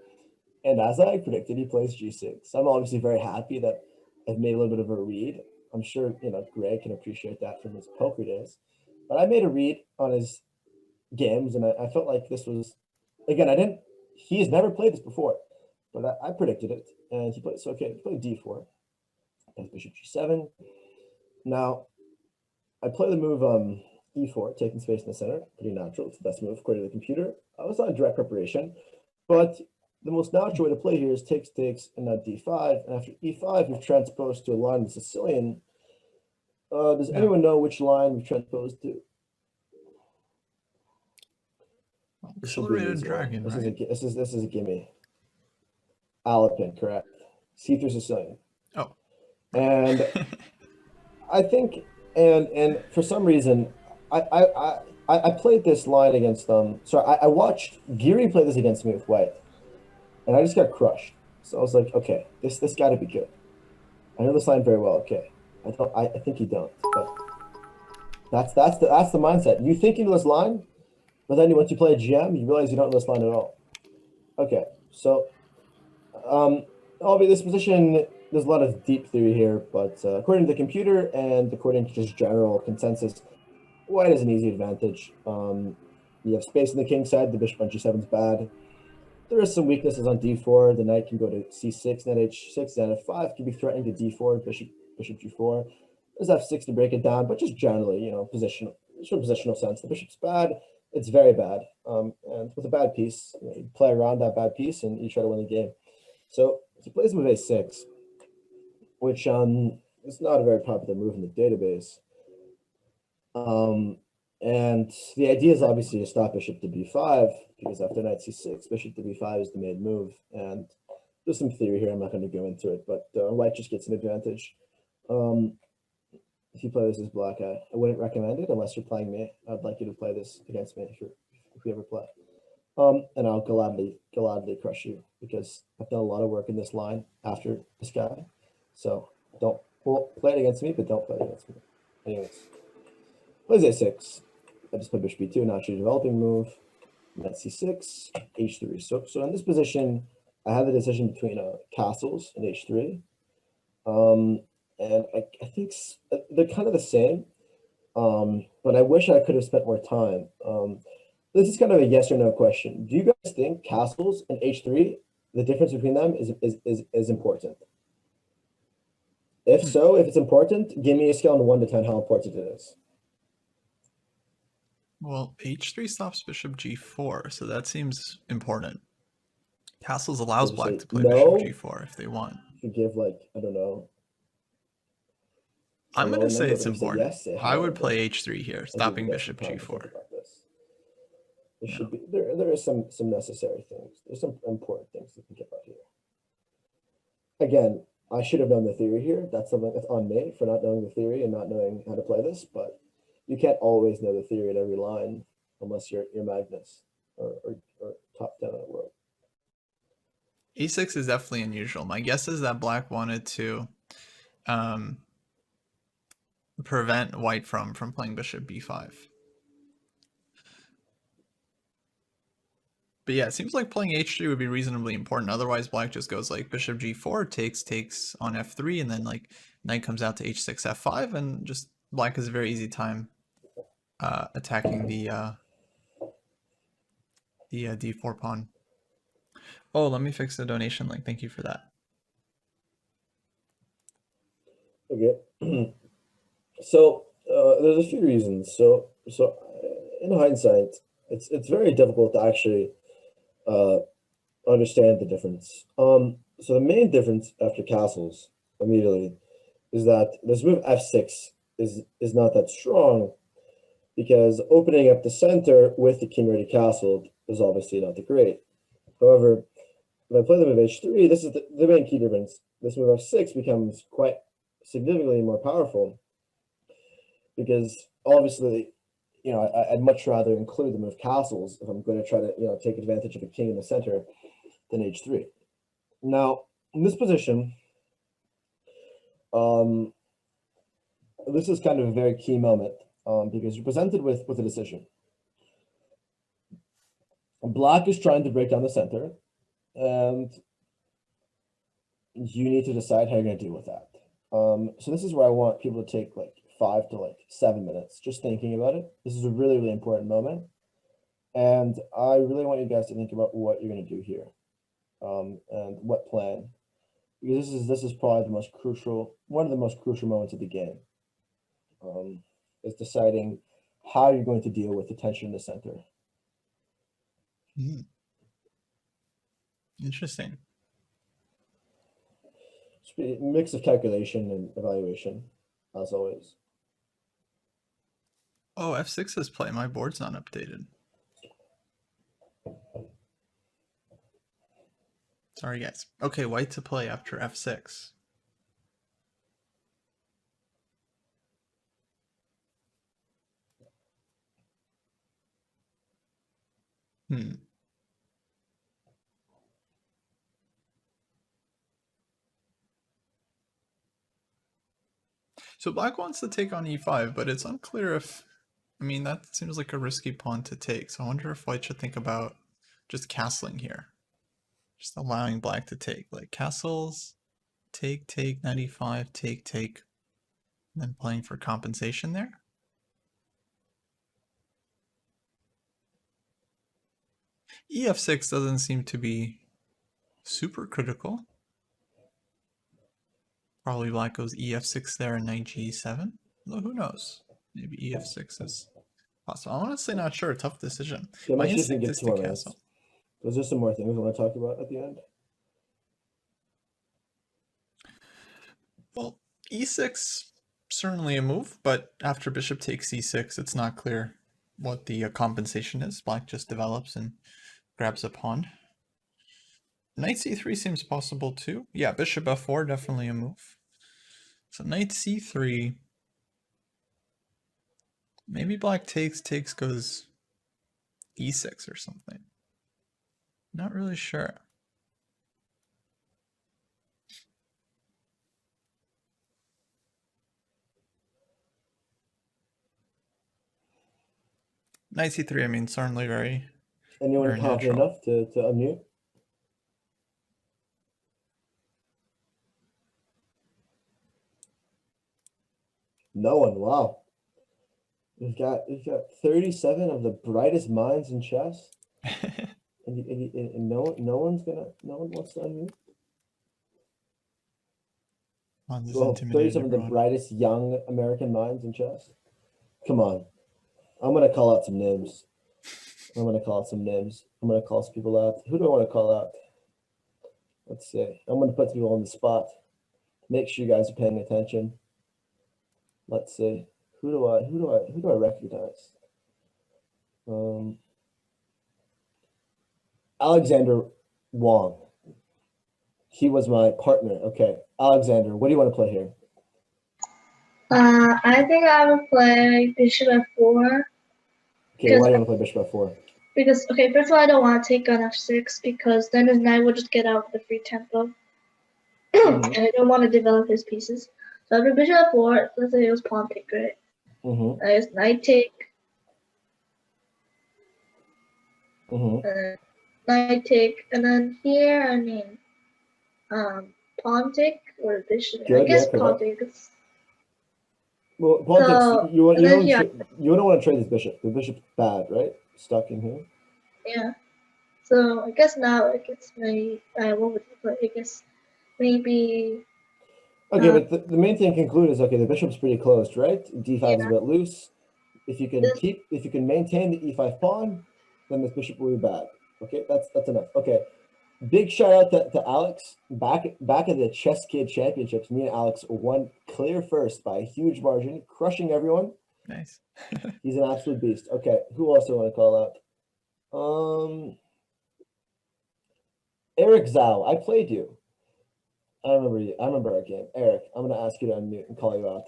And as I predicted, he plays g6. I'm obviously very happy that I've made a little bit of a read. I'm sure, Greg can appreciate that from his poker days. But I made a read on his games, and I felt like this was, again, he has never played this before, but I predicted it. And he played, so okay, he played d4. And bishop g7. Now, I play the move e4, taking space in the center. Pretty natural. It's the best move according to the computer. I was not in direct preparation, but the most natural way to play here is takes, and now d5. And after e5, we've transposed to a line of Sicilian. Does anyone know which line we've transposed to? Accelerated dragon, this right? This is a gimme. Alapin, correct. C3 Sicilian. Oh. And I think, and for some reason, I played this line against them. I watched Geary play this against me with white, and I just got crushed. So I was like, okay, this got to be good. I know this line very well. Okay, I think you don't, but that's the mindset. You think you know this line, but then once you play a GM, you realize you don't know this line at all. Okay, so this position, there's a lot of deep theory here, but according to the computer and according to just general consensus, white is an easy advantage. You have space on the king side. The bishop on g7 is bad. There are some weaknesses on d4. The knight can go to c6, knight h6, and f5 can be threatening to d4, bishop g4. There's f6 to break it down, but just generally, positional sense. The bishop's bad. It's very bad. And with a bad piece, you play around that bad piece and you try to win the game. So he plays move a6, which is not a very popular move in the database. And the idea is obviously to stop bishop to b5, because after knight c6, bishop to b5 is the main move. And there's some theory here, I'm not going to go into it, but white just gets an advantage. If you play this as black, I wouldn't recommend it unless you're playing me. I'd like you to play this against me if we ever play. And I'll gladly crush you, because I've done a lot of work in this line after this guy. So don't play it against me, but don't play it against me. Anyways, plays a6. I just played bishop b2, naturally developing move. Knight c6, h3. So in this position, I have the decision between castles and h3. And I think they're kind of the same, but I wish I could have spent more time. This is kind of a yes or no question. Do you guys think castles and h3, the difference between them is important? If so, if it's important, give me a scale on 1 to 10 how important it is. Well, h3 stops bishop g4, so that seems important. Castles allows black to play no, bishop g4 if they want. If you give, like, I don't know. I'm going to say it's important. Yes, I would play h3 here, stopping bishop g4. There should be there is some necessary things. There's some important things to think about here. Again, I should have known the theory here. That's something that's on me for not knowing the theory and not knowing how to play this, but you can't always know the theory at every line unless you're Magnus or top 10 in the world. e6 is definitely unusual. My guess is that black wanted to prevent white from playing bishop b5. But yeah, it seems like playing h3 would be reasonably important. Otherwise, black just goes like bishop g4, takes on f3, and then like knight comes out to h6, f5, and just black has a very easy time attacking the d4 pawn. Oh, let me fix the donation link. Thank you for that. Okay. So there's a few reasons. So in hindsight, it's very difficult to actually understand the difference. So the main difference after castles immediately is that this move f6 is not that strong, because opening up the center with the king already castled is obviously not that great. However, if I play the move h3, this is the main key difference. This move f6 becomes quite significantly more powerful, because obviously, you know, I'd much rather include the move castles if I'm going to try to, you know, take advantage of a king in the center than h3. Now, in this position, this is kind of a very key moment, because you're presented with a decision. Black is trying to break down the center, and you need to decide how you're going to deal with that. So this is where I want people to take like 5 to 7 minutes just thinking about it. This is a really, really important moment, and I really want you guys to think about what you're going to do here, and what plan, because this is probably the most crucial, one of the most crucial moments of the game, is deciding how you're going to deal with the tension in the center. Interesting. It's a mix of calculation and evaluation, as always. Oh, f6 is play. My board's not updated. Sorry, guys. Okay, white to play after f6. So black wants to take on e5, but it's unclear if, I mean, that seems like a risky pawn to take. So I wonder if white should think about just castling here. Just allowing black to take, like castles, take, knight e5, take, and then playing for compensation there. ef6 doesn't seem to be super critical. Probably black goes ef6 there and knight g7. Well, who knows? Maybe ef6 is possible. I'm honestly not sure. Tough decision. My instinct is to castle. There's just some more things I want to talk about at the end. Well, e6 certainly a move, but after bishop takes e6, it's not clear what the compensation is. Black just develops and grabs a pawn. Knight c3 seems possible too. Yeah, bishop f4, definitely a move. So knight c3. Maybe black takes, goes e6 or something. Not really sure. Knight c3, I mean, certainly very, Anyone very confident natural. enough to unmute? No one. Wow. We've got 37 of the brightest minds in chess, and no one wants to unmute. Hans is Well, intimidated 37 of the abroad. brightest young American minds in chess. Come on. I'm gonna call out some names. I'm gonna call some people out. Who do I want to call out? Let's see. I'm gonna put people on the spot. Make sure you guys are paying attention. Let's see. Who do I recognize? Alexander Wong. He was my partner. Okay, Alexander, what do you want to play here? I think I would play bishop f4. Okay, why do you want to play bishop f4? Because, okay, first of all, I don't want to take on f6 because then his knight will just get out with a free tempo. Mhm. And I don't want to develop his pieces. So after bishop f4, let's say it was pawn take, right? Mm-hmm. I guess knight take, Mm-hmm. knight take, and then here, I mean, pawn take or bishop. I Good, guess yeah, pawn correct. take. Well, pawn takes, So, you and then here, don't want to trade this bishop. The bishop's bad, right? Stuck in here. yeah. So I guess now I guess maybe what would you play? I guess maybe Okay, but the main thing to conclude is, okay, the bishop's pretty closed, right? D5 is a bit loose. If you can maintain the e5 pawn, then this bishop will be bad. Okay, that's enough. Okay, big shout out to Alex. Back at the Chess Kid Championships, me and Alex won clear first by a huge margin, crushing everyone. Nice. He's an absolute beast. Okay, who else do I want to call out? Eric Zhao, I played you. I remember you. I remember our game. Eric, I'm gonna ask you to unmute and call you out.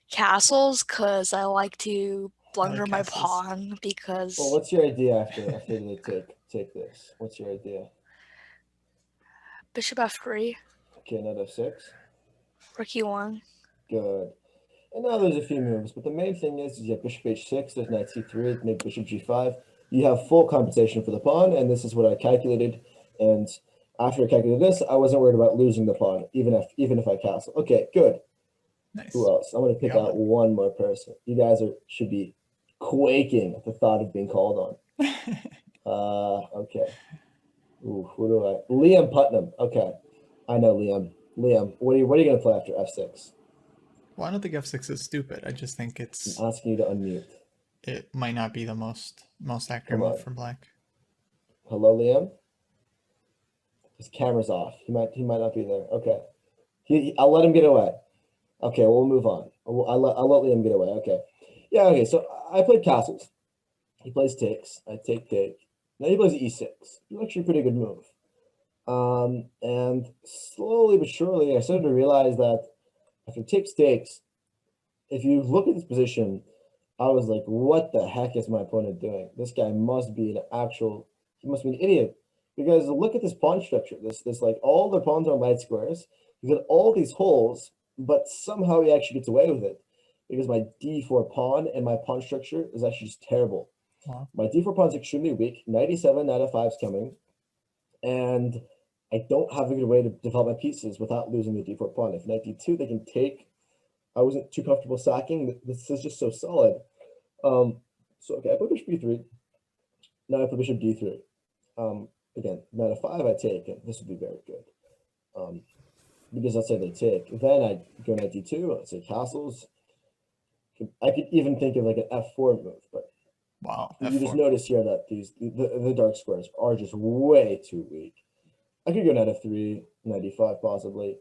Castles, because I like to blunder my castles. pawn because Well, what's your idea after they take this? What's your idea? bishop f3, Okay, knight f6. rook e1. Good. And now there's a few moves, but the main thing is you have bishop h6, there's knight c3, maybe bishop g5. You have full compensation for the pawn, and this is what I calculated. And after I calculated this, I wasn't worried about losing the pawn, even if I castle. Okay, good. Nice. Who else? I'm going to pick out one more person. You guys should be quaking at the thought of being called on. Okay. Ooh, who do I? Liam Putnam. Okay, I know Liam. Liam, what are you going to play after f6? Well, I don't think f6 is stupid. I just think I'm asking you to unmute. It might not be the most accurate move for black. Hello, Liam. His camera's off. He might not be there. Okay. I'll let him get away. Okay, we'll move on. I'll let Liam get away. Okay. Yeah. Okay. So I played castles. He plays takes. I take. Now he plays e6. It's actually a pretty good move. And slowly but surely, I started to realize that after takes, if you look at this position, I was like, what the heck is my opponent doing? This guy must be he must be an idiot. Because look at this pawn structure. This like all the pawns are light squares. He's got all these holes, but somehow he actually gets away with it. Because my d4 pawn and my pawn structure is actually just terrible. Wow. My d4 pawn is extremely weak. Knight e7, knight f5 is coming. And I don't have a good way to develop my pieces without losing the d4 pawn. If knight d2, they can take. I wasn't too comfortable sacking. This is just so solid. So okay, I put bishop b3. Now I put bishop d3. Again, knight f5 I take, and this would be very good. Because let's say they take. Then I go knight d2, let's say castles. I could even think of like an f4 move, but wow, you f4. just notice here that the dark squares are just way too weak. I could go knight f3, knight d5 possibly.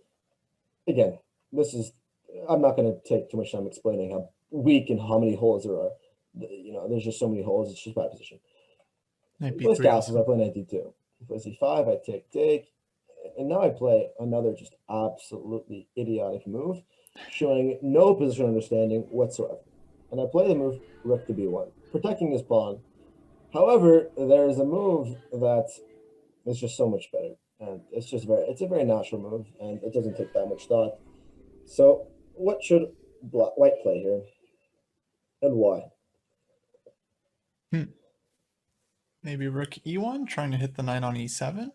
Again, this is I'm not going to take too much time explaining how weak and how many holes there are. You know, there's just so many holes. It's just bad position. Knight He plays b3 castles. I also. play knight d2. He plays e5. I take. And now I play another just absolutely idiotic move, showing no position understanding whatsoever. And I play the move rook to b1, protecting his pawn. However, there is a move that is just so much better, and it's a very natural move, and it doesn't take that much thought. So, what should white play here, and why? Maybe rook e1, trying to hit the knight on e7.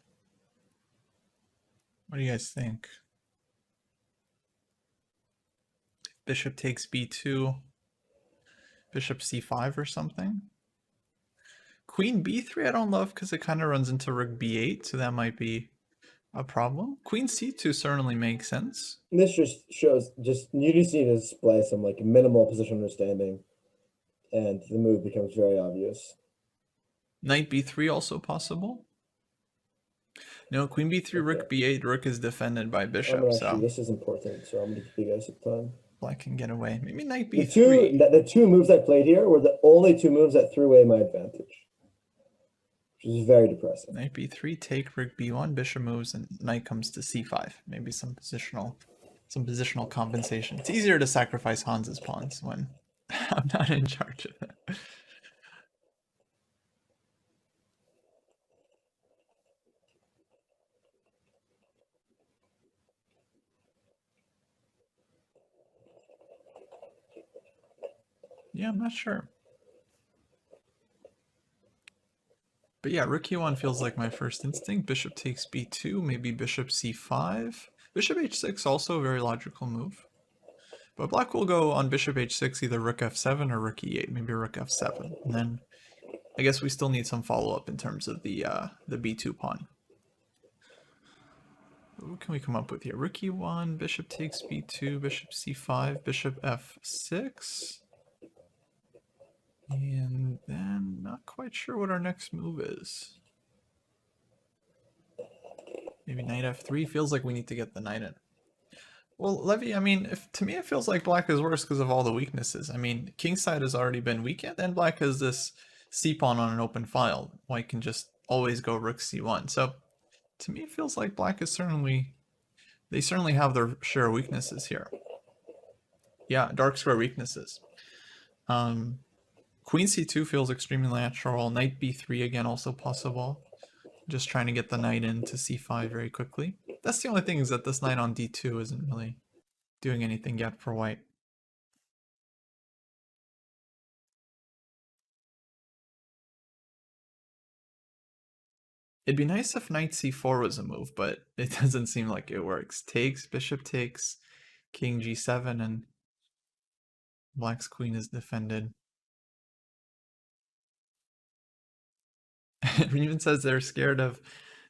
What do you guys think? Bishop takes b2, bishop c5 or something. Queen b3 I don't love because it kind of runs into rook b8, so that might be a problem. Queen c2 certainly makes sense. This just shows, you just need to display some like minimal position understanding, and the move becomes very obvious. Knight b3 also possible. No, queen b3, rook b8, rook is defended by bishop, so this is important, so I'm gonna give you guys some time. black can get away. Maybe knight The b3. the two moves I played here were the only two moves that threw away my advantage, which is very depressing. Knight b3, take rook b1, bishop moves, and knight comes to c5. Maybe some positional compensation. It's easier to sacrifice Hans's pawns when I'm not in charge of it. Yeah, I'm not sure. But yeah, rook e1 feels like my first instinct. Bishop takes b2, maybe bishop c5. Bishop h6 also a very logical move. But black will go on bishop h6 either rook f7 or rook e8, maybe rook f7. And then I guess we still need some follow-up in terms of the b2 pawn. What can we come up with here? Rook e1, bishop takes b2, bishop c5, bishop f6. And then not quite sure what our next move is. Maybe knight f3. Feels like we need to get the knight in. Well, Levy, I mean, to me it feels like black is worse because of all the weaknesses. I mean, kingside has already been weakened, and black has this c-pawn on an open file. White can just always go rook c1. So, to me it feels like black is they certainly have their share of weaknesses here. Yeah, dark square weaknesses. Queen c2 feels extremely natural. Knight b3 again also possible. Just trying to get the knight into c5 very quickly. That's the only thing, is that this knight on d2 isn't really doing anything yet for white. It'd be nice if knight c4 was a move, but it doesn't seem like it works. Takes, bishop takes, king g7, and black's queen is defended. Riemann says they're scared of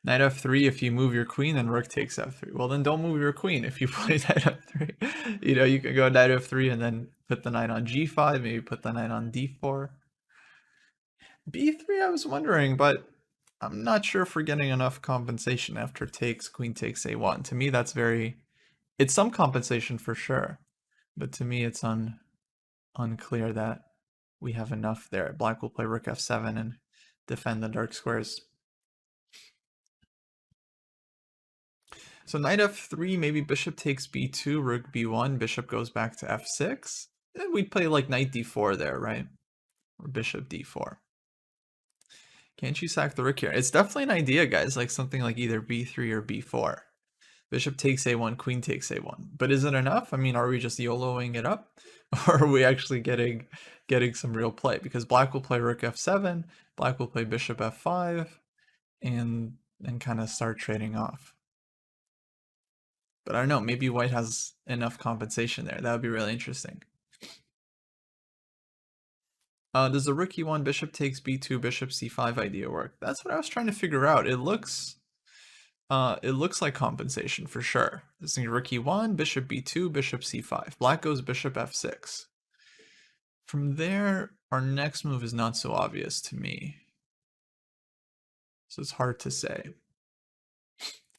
knight f3 if you move your queen and rook takes f3. Well, then don't move your queen if you play knight f3. You know, you can go knight f3 and then put the knight on g5, maybe put the knight on d4. b3 I was wondering, but I'm not sure if we're getting enough compensation after takes, queen takes a1. To me, that's it's some compensation for sure, but to me it's unclear that we have enough there. Black will play rook f7 and defend the dark squares. So knight f3, maybe bishop takes b2, rook b1, bishop goes back to f6. And we'd play like knight d4 there, right? Or bishop d4. Can't you sack the rook here? It's definitely an idea, guys, like something like either b3 or b4. Bishop takes a1, queen takes a1. But is it enough? I mean, are we just YOLOing it up? Or are we actually getting some real play? Because black will play rook f7, black will play bishop f5, and kind of start trading off. But I don't know, maybe white has enough compensation there. That would be really interesting. Does the rook e1, bishop takes b2, bishop c5 idea work? That's what I was trying to figure out. It looks like compensation for sure. This thing, rook e1, bishop b2, bishop c5. Black goes bishop f6. From there, our next move is not so obvious to me. So it's hard to say.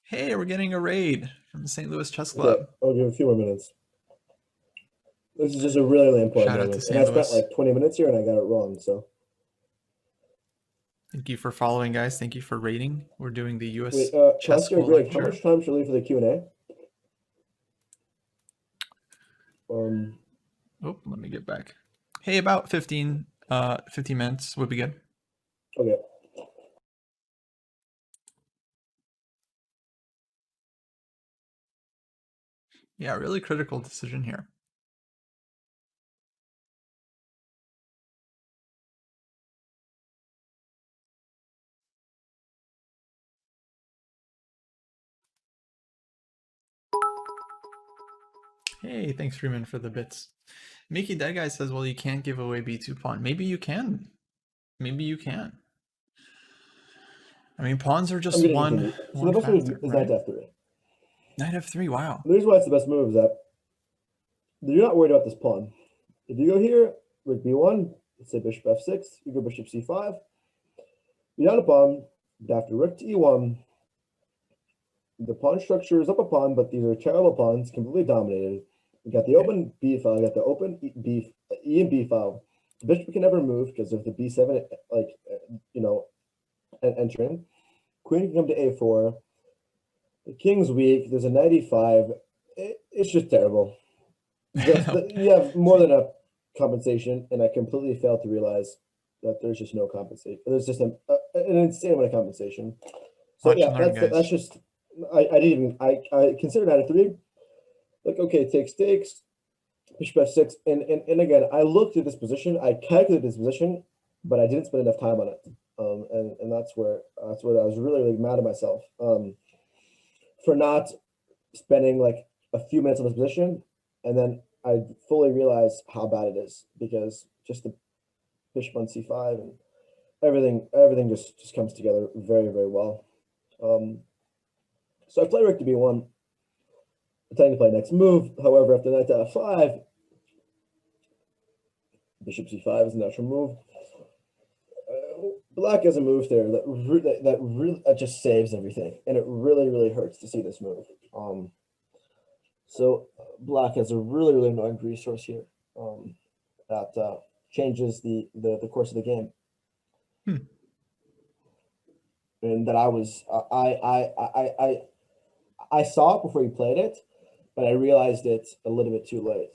Hey, we're getting a raid from the St. Louis Chess Club. Okay, I'll give a few more minutes. This is just a really, really important Shout out to moment. St. And I spent Louis. like 20 minutes here and I got it wrong. So Thank you for following, guys. Thank you for rating. We're doing the US wait, Chess Pastor School Greg, how lecture. much time should I leave for the Q&A? Oh, let me get back. Hey, about 15 minutes would be good. Okay. Yeah, really critical decision here. Hey, thanks Freeman for the bits. Mickey Dead Guy says, well, you can't give away B2 pawn. Maybe you can. Maybe you can. I mean, pawns are I'm just gonna one continue. So the best factor, move is right? knight f3. Knight f3, wow. The reason why it's the best move is that you're not worried about this pawn. If you go here, rook b1, let's say bishop f6, you go bishop c5. You're down a pawn, but after rook to e1, the pawn structure is up a pawn, but these are terrible pawns, completely dominated. You got the open b file, you got the open e and b file. The bishop can never move because of the b7, entering. Queen can come to a4. The king's weak. There's a knight e5. It's just terrible. You have more than a compensation, and I completely failed to realize that there's just no compensation. There's just an insane amount of compensation. So Watch yeah, and learn, that's guys. just I didn't even I considered knight f3. Like, okay, takes bishop f6, and again, I looked at this position, I calculated this position, but I didn't spend enough time on it. And that's where I was really, really mad at myself for not spending like a few minutes on this position, and then I fully realized how bad it is because just the bishop on c5 and everything just comes together very, very well. So I play rook to b1, pretending to play next move. However, after knight to f5, bishop c5 is a natural move. Black has a move there that just saves everything, and it really, really hurts to see this move. So black has a really, really annoying resource here that changes the course of the game. And that I saw it before he played it, but I realized it a little bit too late.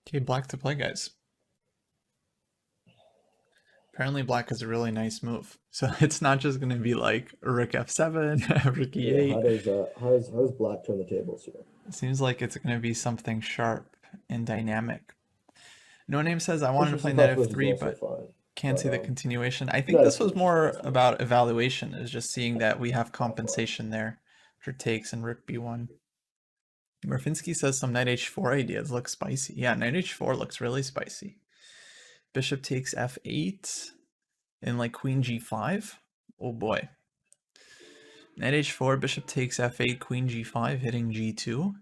Okay, black to play, guys. Apparently black is a really nice move. So it's not just going to be like rook f7, rook e8. Yeah, how does black turn the tables here? It seems like it's going to be something sharp and dynamic. No Name says, I wanted to play knight f3, but can't see the continuation. I think this was more about evaluation, is just seeing that we have compensation there for takes and rook b1. Murfinski says some knight h4 ideas look spicy. Yeah, knight h4 looks really spicy. Bishop takes f8 and like queen g5. Oh boy. Knight h4, bishop takes f8, queen g5, hitting g2.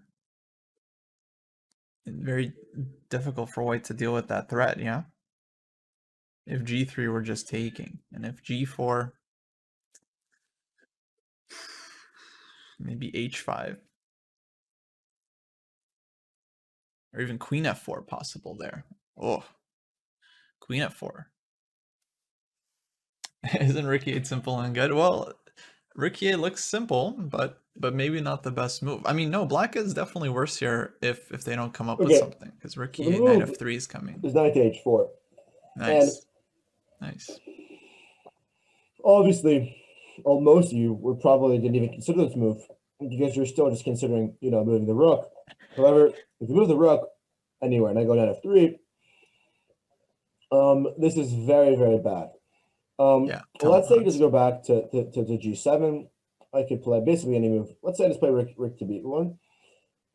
Very difficult for white to deal with that threat, yeah? If g3 were just taking, and if g4, maybe h5. Or even queen f4 possible there. Oh, queen f4. Isn't rook e8 simple and good? Well, rook e8 looks simple, but maybe not the best move. I mean, no, black is definitely worse here if they don't come up with something, because rook e8, knight f3 is coming. Is knight to h4. Nice. Nice. Obviously, most of you would probably didn't even consider this move because you're still just considering, moving the rook. However, if you move the rook anywhere and I go knight f3, this is very, very bad. Let's say just go back to g7. I could play basically any move. Let's say I just play rook to b1.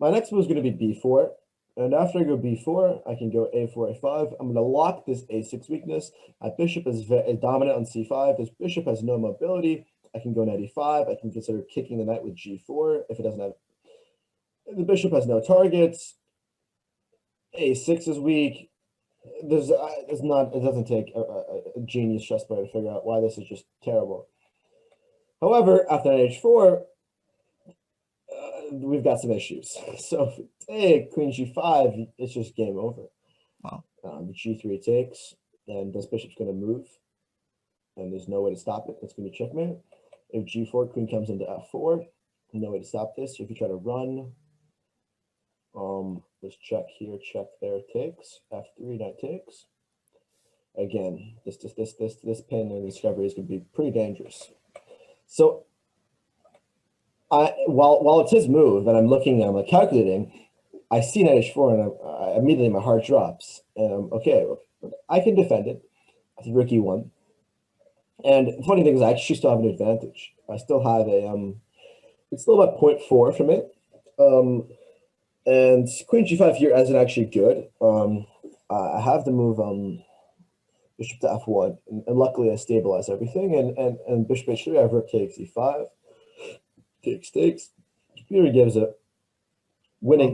My next move is going to be b4. And after I go b4, I can go a4, a5. I'm going to lock this a6 weakness. My bishop is dominant on c5. This bishop has no mobility. I can go knight e5. I can consider kicking the knight with g4 if it doesn't have. The bishop has no targets. a6 is weak. It doesn't take a genius chess player to figure out why this is just terrible. However, after knight h4, we've got some issues. So if we take queen g5, it's just game over. Wow. G3 takes, and this bishop's going to move, and there's no way to stop it. It's going to be checkmate. If g4, queen comes into f4, no way to stop this. So if you try to run, let's check here, check there, takes, f3, knight takes. Again, this pin and discovery is going to be pretty dangerous. So while it's his move, and I'm looking, I'm like calculating, I see knight h4, and I immediately my heart drops, and I'm okay. I can defend it. I think rook e1. And the funny thing is, I actually still have an advantage. I still have a it's still about 0.4 from it. And queen g5 here isn't actually good. I have to move bishop to f1, and luckily I stabilize everything. And bishop h3, I have rook takes e5, takes. Computer gives a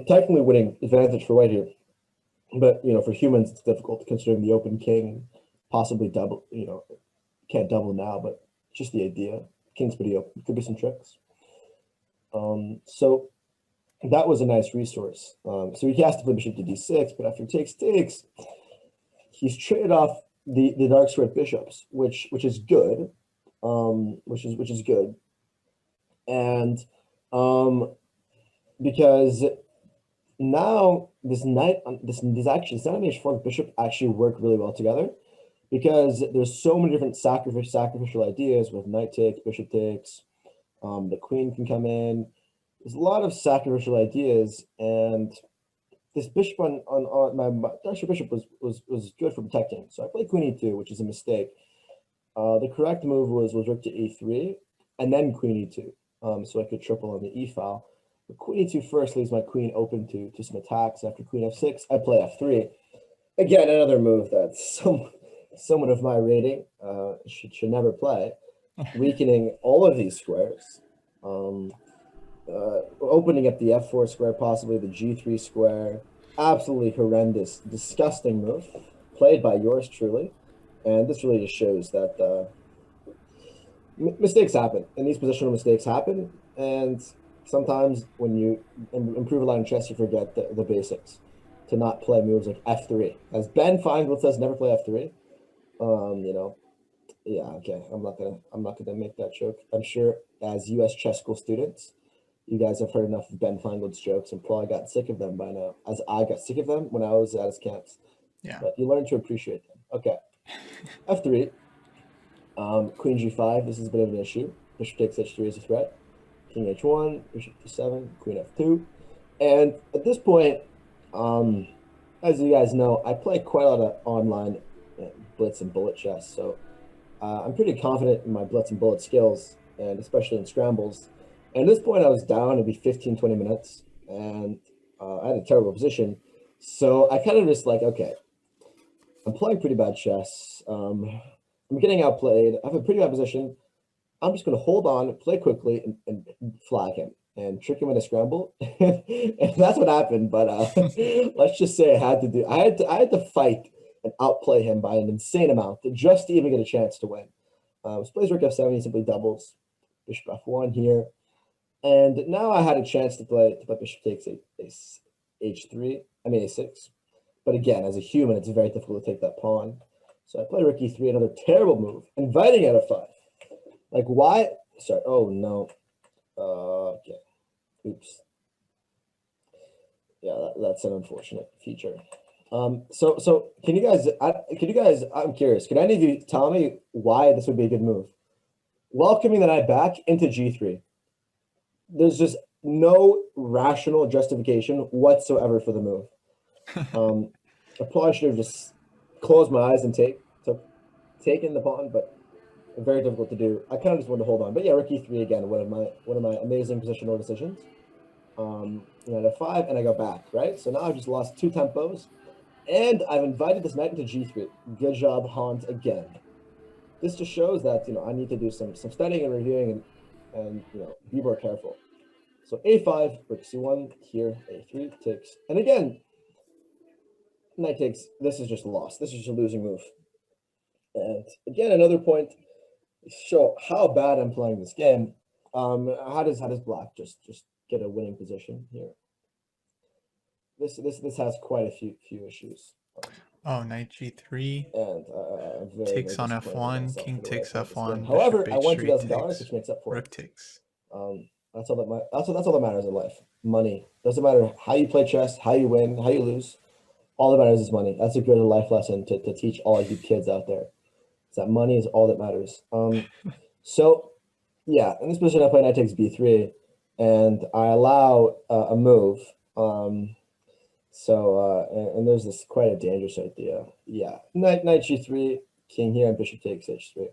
technically winning advantage for white here, but for humans it's difficult considering the open king and possibly double. Can't double now, but just the idea. King's pretty open. Could be some tricks. So that was a nice resource. So he has to play bishop to d6, but after takes, he's traded off the dark squared bishops, which is good, which is good, and because now this knight on this knight on h4 bishop actually work really well together, because there's so many different sacrificial ideas with knight takes, bishop takes. The queen can come in. There's a lot of sacrificial ideas, and this bishop on my dark bishop was good for protecting. So I played queen e2, which is a mistake. The correct move was rook to e3, and then queen e2, so I could triple on the e file. But queen e2 first leaves my queen open to some attacks. After queen f6, I play f3. Again, another move that someone of my rating should never play, weakening all of these squares. Opening up the f4 square, possibly the g3 square. Absolutely horrendous, disgusting move played by yours truly. And this really just shows that mistakes happen, and these positional mistakes happen. And sometimes when you improve a lot in chess, you forget the basics, to not play moves like f3. As Ben Feingold says, never play f3. Yeah, okay. I'm not gonna make that joke. I'm sure as US chess school students, you guys have heard enough of Ben Feingold's jokes and probably got sick of them by now, as I got sick of them when I was at his camps. Yeah. But you learn to appreciate them. Okay. f3. Queen g5. This is a bit of an issue. Bishop takes h3 is a threat. King h1. Bishop d7. Queen f2. And at this point, as you guys know, I play quite a lot of online blitz and bullet chess, so I'm pretty confident in my blitz and bullet skills, and especially in scrambles. And at this point, I was down maybe 15, 20 minutes, and I had a terrible position. So I kind of just like, okay, I'm playing pretty bad chess. I'm getting outplayed. I have a pretty bad position. I'm just going to hold on, play quickly, and flag him and trick him in a scramble. And that's what happened. But let's just say I had to fight and outplay him by an insane amount just to even get a chance to win. So plays rook f7, he simply doubles. Bishop f1 here. And now I had a chance to play bishop takes h3, a6. But again, as a human, it's very difficult to take that pawn. So I play rook e3, another terrible move, inviting out of 5. Like, why? Sorry. Oh, no. Okay. Oops. Yeah, that's an unfortunate feature. So can you guys, I'm curious, can any of you tell me why this would be a good move? Welcoming the knight back into g3. There's just no rational justification whatsoever for the move. I probably should have just closed my eyes and taken the pawn, but very difficult to do. I kind of just wanted to hold on. But yeah, rook e3 again, one of my amazing positional decisions. Knight f5, and I go back, right? So now I've just lost 2 tempos, and I've invited this knight into g3. Good job, Hans, again. This just shows that I need to do some studying and reviewing and be more careful. So a5, rook c1 here, a3 takes, and again, knight takes. This is just a loss. This is just a losing move. And again, another point to show how bad I'm playing this game. How does black just get a winning position here. This has quite a few issues. Oh, knight g3 And very, takes very on disappointed in f1, myself king for the way I takes played this game. f1. However, Bishop I won h3 $2,000, takes. which makes up for Rook it. takes. That's all that matters in life. Money doesn't matter how you play chess, how you win, how you lose. All that matters is money. That's a good life lesson to teach all of you kids out there. Is that money is all that matters. So yeah, in this position, I play knight takes b3, and I allow a move. And there's this quite a dangerous idea. Yeah, knight g3, king here, and bishop takes h3.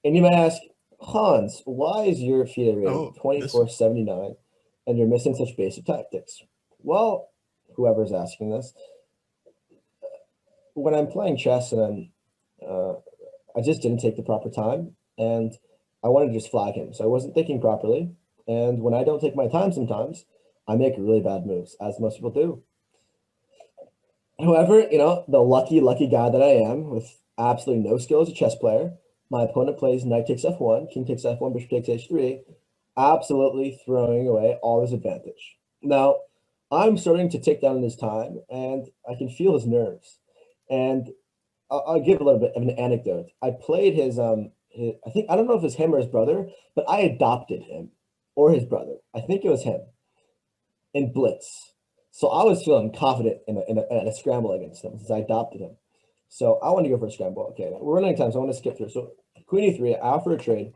And you might ask, Hans, why is your FIDE rating 2479 and you're missing such basic tactics? Well, whoever's asking this, when I'm playing chess and I just didn't take the proper time and I wanted to just flag him. So I wasn't thinking properly. And when I don't take my time sometimes, I make really bad moves, as most people do. However, the lucky guy that I am with absolutely no skill as a chess player, my opponent plays knight takes f1, king takes f1, bishop takes h3, absolutely throwing away all his advantage. Now, I'm starting to tick down in his time, and I can feel his nerves. And I'll give a little bit of an anecdote. I played his I don't know if it's him or his brother, but I adopted him or his brother. I think it was him in Blitz. So I was feeling confident in a scramble against him since I adopted him. So I want to go for a scramble. Okay, we're running out of time, so I want to skip through. So queen e3, I offer a trade.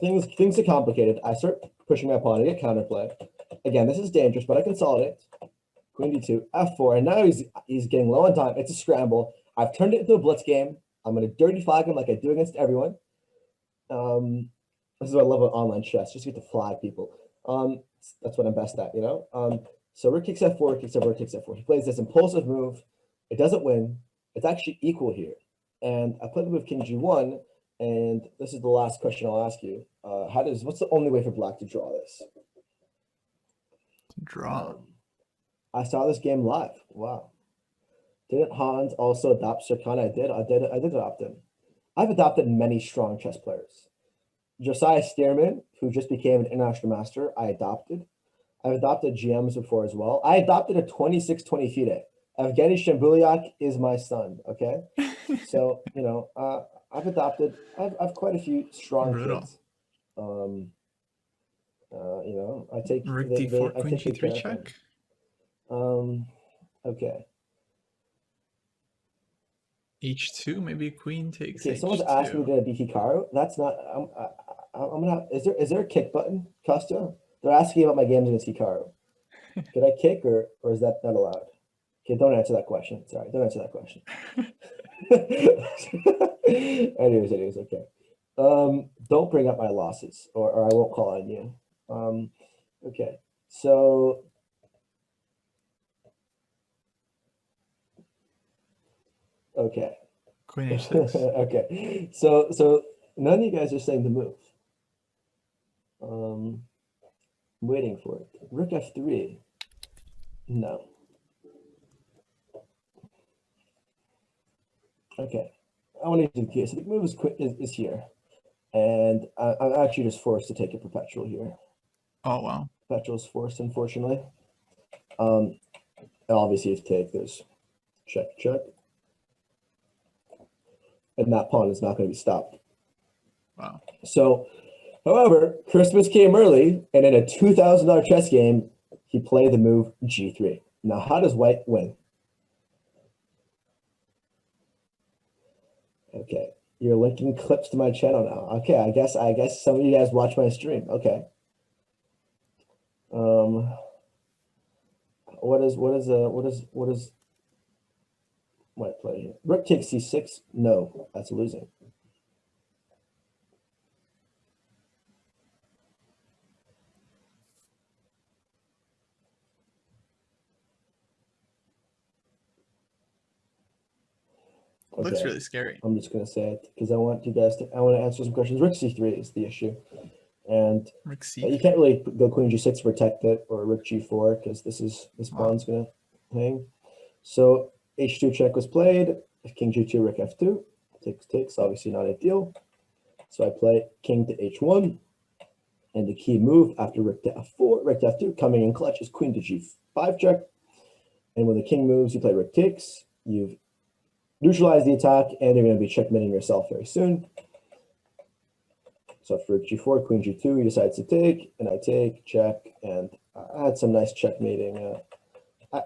Things are complicated. I start pushing my pawn. I get counterplay. Again, this is dangerous, but I consolidate. Queen d2, f4, and now he's getting low on time. It's a scramble. I've turned it into a blitz game. I'm going to dirty flag him like I do against everyone. This is what I love about online chess. Just get to flag people. That's what I'm best at, So rook takes f4, rook takes f4, rook takes f4. He plays this impulsive move. It doesn't win. It's actually equal here. And I play the move king g1, and this is the last question I'll ask you. What's the only way for black to draw this? Draw. I saw this game live. Wow. Didn't Hans also adopt Sirkan? I did adopt him. I've adopted many strong chess players. Josiah Stearman, who just became an international master, I adopted. I've adopted GMs before as well. I adopted a 26-20 FIDE. Evgeny Shambulyak is my son, okay? So, I've quite a few strong kids. I take Rook d4, queen g3 check. Okay. h2, maybe queen takes Okay, h2. someone's asking me to beat Hikaru. That's not. I'm gonna. Is there a kick button, Costa? They're asking about my games against Hikaru. Could I kick or is that not allowed? Okay, don't answer that question. Sorry, don't answer that question. anyways, okay. Don't bring up my losses, or I won't call on you. Okay, so. Okay. Queen h6. Okay, so none of you guys are saying the move. I'm waiting for it. Rook f3. No. Okay. I want to do here. So the move is here, and I'm actually just forced to take a perpetual here. Oh wow. Perpetual is forced, unfortunately. And obviously, if take, there's check. And that pawn is not going to be stopped. Wow. So, however, Christmas came early, and in a $2,000 chess game, he played the move g3. Now, how does white win? Okay, you're linking clips to my channel now. Okay, I guess some of you guys watch my stream. Okay. What is white play here? Rook takes c6. No, that's losing. Okay. Looks really scary. I'm just gonna say it because I want you guys to. I want to answer some questions. Rook c3 is the issue, and Rook c3. you can't really go queen g6 to protect it, or rook g4 because this pawn's gonna hang. So h2 check was played. King g2, rook f2. Takes. Obviously not ideal. So I play king to h1. And the key move after rook to f4, rook to f2, coming in clutch is queen to g5 check. And when the king moves, you play rook takes. You've neutralized the attack, and you're going to be checkmating yourself very soon. So after rook g4, queen g2, he decides to take, and I take, check, and I had some nice checkmating.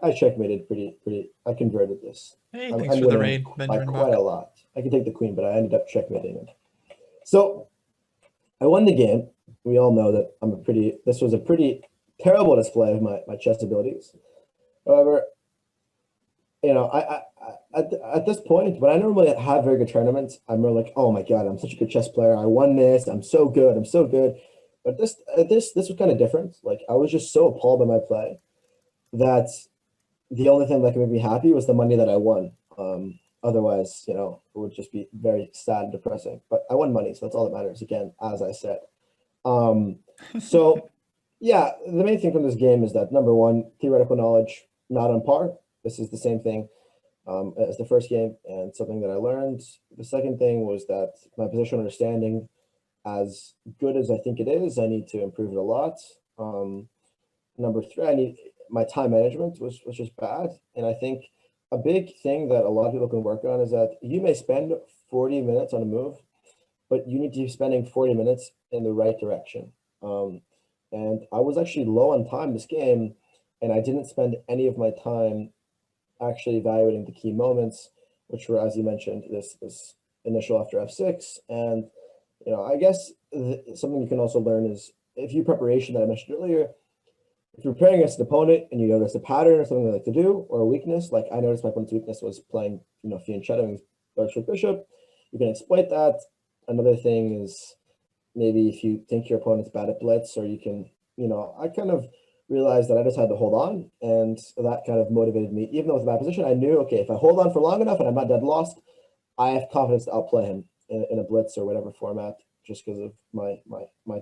I checkmated pretty. I converted this. Hey, I'm thanks for the winning raid, by Benjamin quite Buck. a lot. I could take the queen, but I ended up checkmating it. So I won the game. We all know that this was a pretty terrible display of my chess abilities. However, you know, at this point, when I normally have very good tournaments, I'm really like, oh my God, I'm such a good chess player. I won this. I'm so good. I'm so good. But this was kind of different. Like, I was just so appalled by my play that the only thing that could make me happy was the money that I won. Otherwise, you know, it would just be very sad and depressing. But I won money, so that's all that matters. Again, as I said. So yeah, the main thing from this game is that number one, theoretical knowledge not on par. This is the same thing as the first game, and something that I learned. The second thing was that my positional understanding, as good as I think it is, I need to improve it a lot. Number three, my time management was just bad, and I think a big thing that a lot of people can work on is that you may spend 40 minutes on a move, but you need to be spending 40 minutes in the right direction. And I was actually low on time this game, and I didn't spend any of my time actually evaluating the key moments, which were, as you mentioned, this initial after f6. And, you know, I guess something you can also learn is, if you preparation that I mentioned earlier, if you're preparing against an opponent and you notice a pattern or something they like to do, or a weakness, like I noticed my opponent's weakness was playing, you know, fianchettoing Lord Bishop, you can exploit that. Another thing is, maybe if you think your opponent's bad at blitz, or you can, you know, I kind of realized that I just had to hold on, and that kind of motivated me. Even though it's a bad position, I knew, okay, if I hold on for long enough and I'm not dead lost, I have confidence to outplay him in a blitz or whatever format, just because of my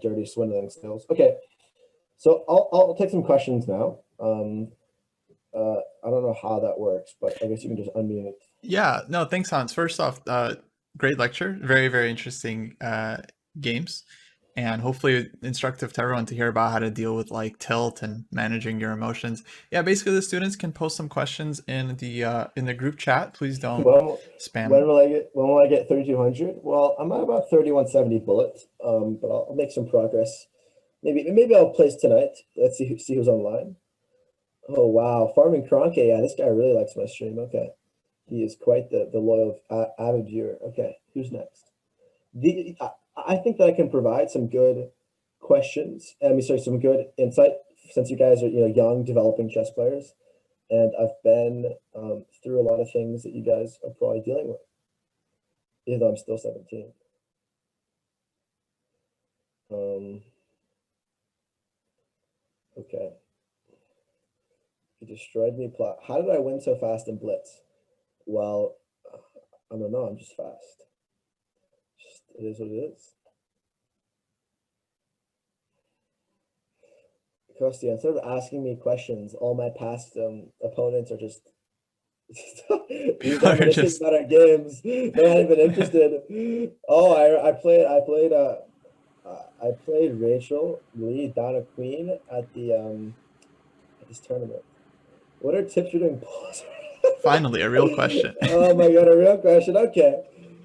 dirty swindling skills. Okay, so I'll take some questions now. I don't know how that works, but I guess you can just unmute it. Yeah, no, thanks, Hans. First off, great lecture. Very, very interesting games, and hopefully instructive to everyone to hear about how to deal with like tilt and managing your emotions. Yeah, basically the students can post some questions in the group chat. Please don't spam. When will I get 3,200? Well, I'm at about 3,170 bullets, but I'll make some progress. Maybe I'll place tonight. Let's see who's online. Oh wow, Farming Cronky. Yeah, this guy really likes my stream. Okay, he is quite the loyal avid viewer. Okay, who's next? I think that I can provide some good questions. Some good insight, since you guys are, you know, young, developing chess players, and I've been through a lot of things that you guys are probably dealing with, even though I'm still 17. Okay. He destroyed me. How did I win so fast in Blitz? Well, I don't know. I'm just fast. It is what it is. Kostya, instead of asking me questions, all my past opponents are just reminiscing about our games. They're not even interested. Oh, I played Rachel Lee down a queen at this tournament. What are tips for doing puzzle? Finally, a real question. Oh my God, a real question. Okay.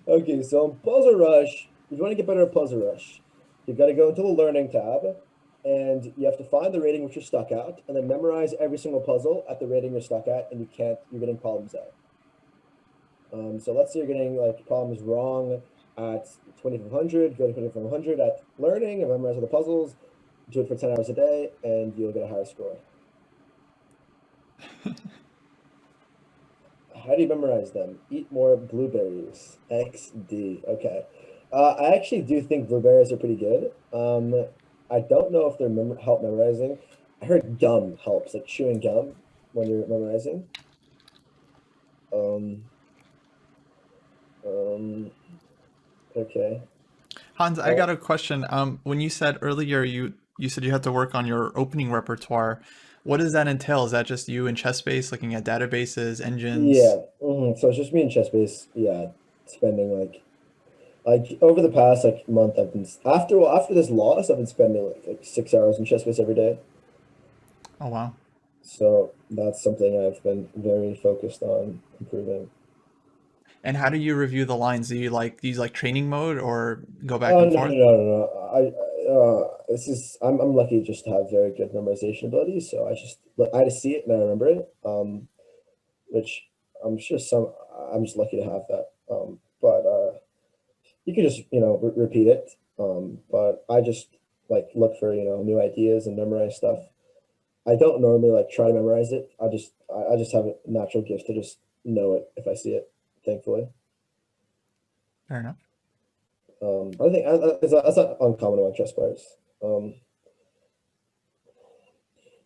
So in Puzzle Rush, if you want to get better at Puzzle Rush, you've got to go into the Learning tab, and you have to find the rating which you're stuck at, and then memorize every single puzzle at the rating you're stuck at, and you're getting problems out. So let's say you're getting like problems wrong at 2,500, go to 2,500 at Learning and memorize all the puzzles, do it for 10 hours a day, and you'll get a higher score. How do you memorize them? Eat more blueberries. XD. Okay. I actually do think blueberries are pretty good. I don't know if they're help memorizing. I heard gum helps, like chewing gum when you're memorizing. Okay. Hans, I got a question. When you said earlier you said you had to work on your opening repertoire, what does that entail? Is that just you in ChessBase looking at databases, engines? Yeah. So it's just me in ChessBase. Yeah, spending like Like over the past like month, I've been after this loss, I've been spending like 6 hours in chess base every day. Oh wow. So that's something I've been very focused on improving. And how do you review the lines? Do you like use like training mode or go back Oh and no no forth? no no no! This is I'm lucky just to have very good memorization abilities. So I just see it and I remember it. Which I'm sure I'm just lucky to have that. But you can just repeat it. But I just like look for new ideas and memorize stuff. I don't normally like try to memorize it. I just have a natural gift to just know it if I see it. Thankfully, Fair enough. I think that's not uncommon among chess players.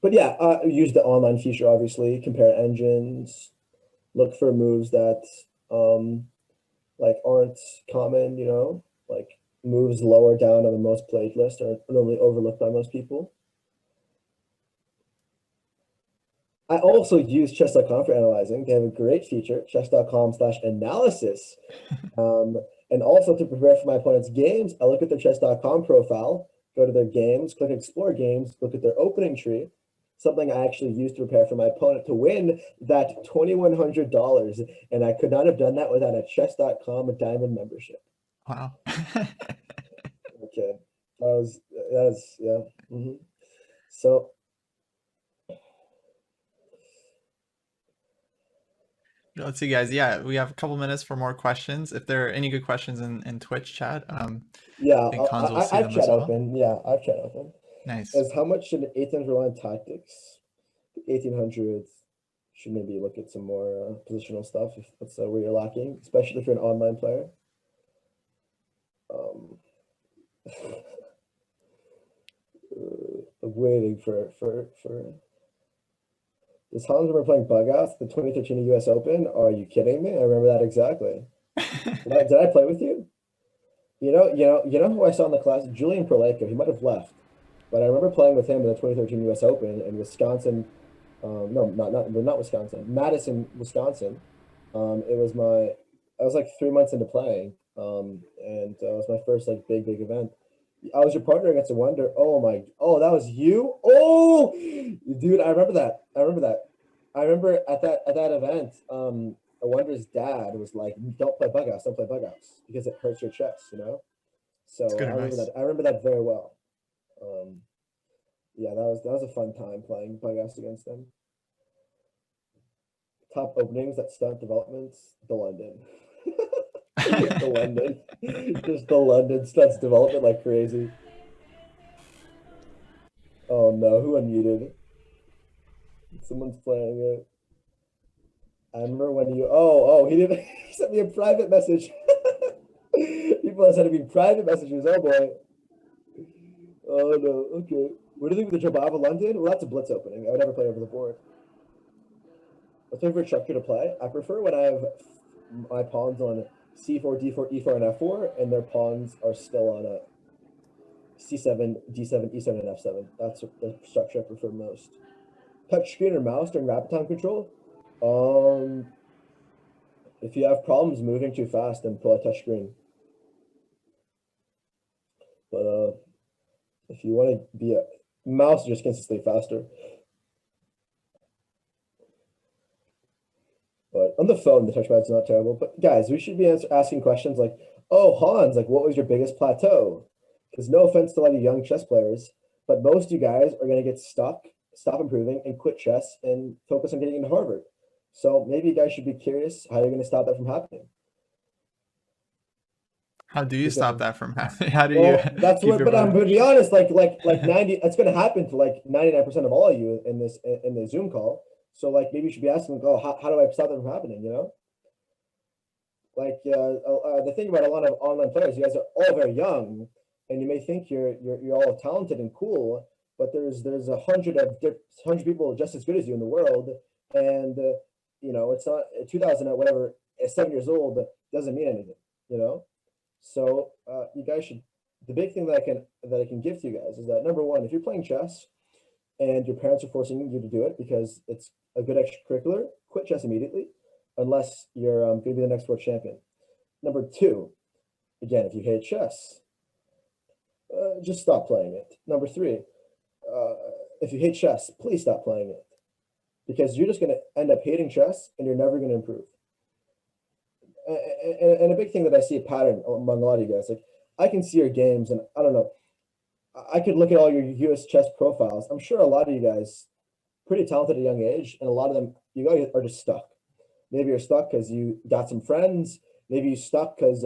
But yeah, use the online feature obviously. Compare engines. Look for moves that like aren't common. Like moves lower down on the most played list are normally overlooked by most people. I also use chess.com for analyzing. They have a great feature, chess.com/analysis. And also to prepare for my opponent's games, I look at their chess.com profile, go to their games, click explore games, look at their opening tree, something I actually used to prepare for my opponent to win that $2,100. And I could not have done that without a chess.com diamond membership. Wow. Okay. Yeah. So Let's see, guys. Yeah, we have a couple minutes for more questions. If there are any good questions in Twitch chat, yeah, I think Hans will see I've them chat as well. open. Yeah, I've chat open. Nice. As how much should an 1800s rely on tactics? 1800s should maybe look at some more positional stuff if that's where you're lacking, especially if you're an online player. Waiting for Does Hans remember playing bug outs at the 2013 US Open? Are you kidding me? I remember that exactly. Did I play with you? You know who I saw in the class? Julian Perlayko. He might have left, but I remember playing with him in the 2013 US Open in Wisconsin. No, not Wisconsin. Madison, Wisconsin. I was like 3 months into playing, and it was my first like big event. I was your partner against a Wonder. That was you. Oh, dude, I remember that. I remember at that event, a Wonder's dad was like, "Don't play bug outs. Don't play bug outs because it hurts your chest." So It's good I remember advice. that. I remember that very well. Yeah, that was a fun time playing bug outs against them. Top openings that stunt developments, the London. The London. Just the London stunts development like crazy. Oh no, who unmuted? Someone's playing it. I remember when he didn't he sent me a private message. People are sending me private messages. Oh boy. Oh no, okay. What do you think of the Jabava London? Well, that's a blitz opening. I would never play over the board. What's my favorite structure to play? I prefer when I have my pawns on c4, d4, e4, and f4, and their pawns are still on a c7, d7, e7, and f7. That's the structure I prefer most. Touch screen or mouse during rapid time control? If you have problems moving too fast, then pull a touch screen. But if you want to be a mouse, just consistently faster. But on the phone, the touchpad's not terrible. But guys, we should be asking questions like, "Oh, Hans, like, what was your biggest plateau?" Because no offense to a lot of young chess players, but most of you guys are going to get stuck, stop improving, and quit chess and focus on getting into Harvard. So maybe you guys should be curious how you're going to stop that from happening. How do you stop that from happening? How do you Well, that's keep what. your But I'm going to be motivation? honest. Like 90. It's going to happen to like 99% of all of you in the Zoom call. So like maybe you should be asking, "Oh, how do I stop that from happening?" Like the thing about a lot of online players, you guys are all very young, and you may think you're all talented and cool, but there's 100 people just as good as you in the world, and it's not 2000 at whatever 7 years old doesn't mean anything. So you guys should. The big thing that I can give to you guys is that number one, if you're playing chess and your parents are forcing you to do it because it's a good extracurricular, quit chess immediately, unless you're going to be the next world champion. Number two, Again, if you hate chess, just stop playing it. Number 3, if you hate chess, please stop playing it, because you're just going to end up hating chess and you're never going to improve. And a big thing that I see a pattern among a lot of you guys, like I can see your games, and I don't know, I could look at all your US chess profiles. I'm sure a lot of you guys pretty talented at a young age, and a lot of them, you guys are just stuck. Maybe you're stuck because you got some friends. Maybe you're stuck because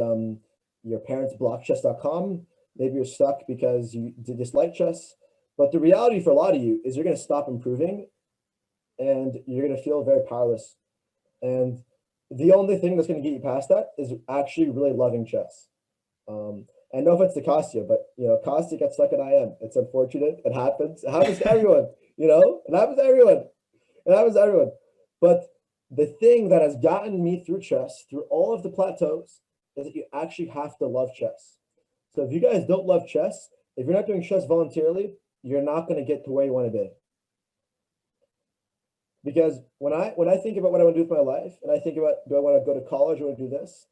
your parents blocked chess.com. Maybe you're stuck because you dislike chess. But the reality for a lot of you is you're going to stop improving, and you're going to feel very powerless. And the only thing that's going to get you past that is actually really loving chess. And no offense to Kostya, but Kostya got stuck at IM. It's unfortunate. It happens. It happens to everyone. It happens to everyone. It happens to everyone. But the thing that has gotten me through chess, through all of the plateaus, is that you actually have to love chess. So if you guys don't love chess, if you're not doing chess voluntarily, you're not going to get to where you want to be. Because when I think about what I want to do with my life, and I think about, do I want to go to college or want to do this,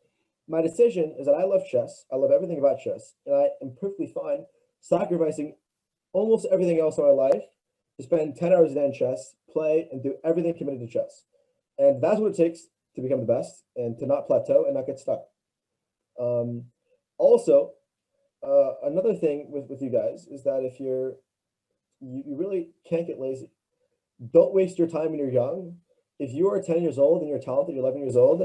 my decision is that I love chess. I love everything about chess, and I am perfectly fine sacrificing almost everything else in my life to spend 10 hours a day in chess, play, and do everything committed to chess. And that's what it takes to become the best and to not plateau and not get stuck. Also, another thing with you guys is that if you really can't get lazy. Don't waste your time when you're young. If you are 10 years old and you're talented, you're 11 years old,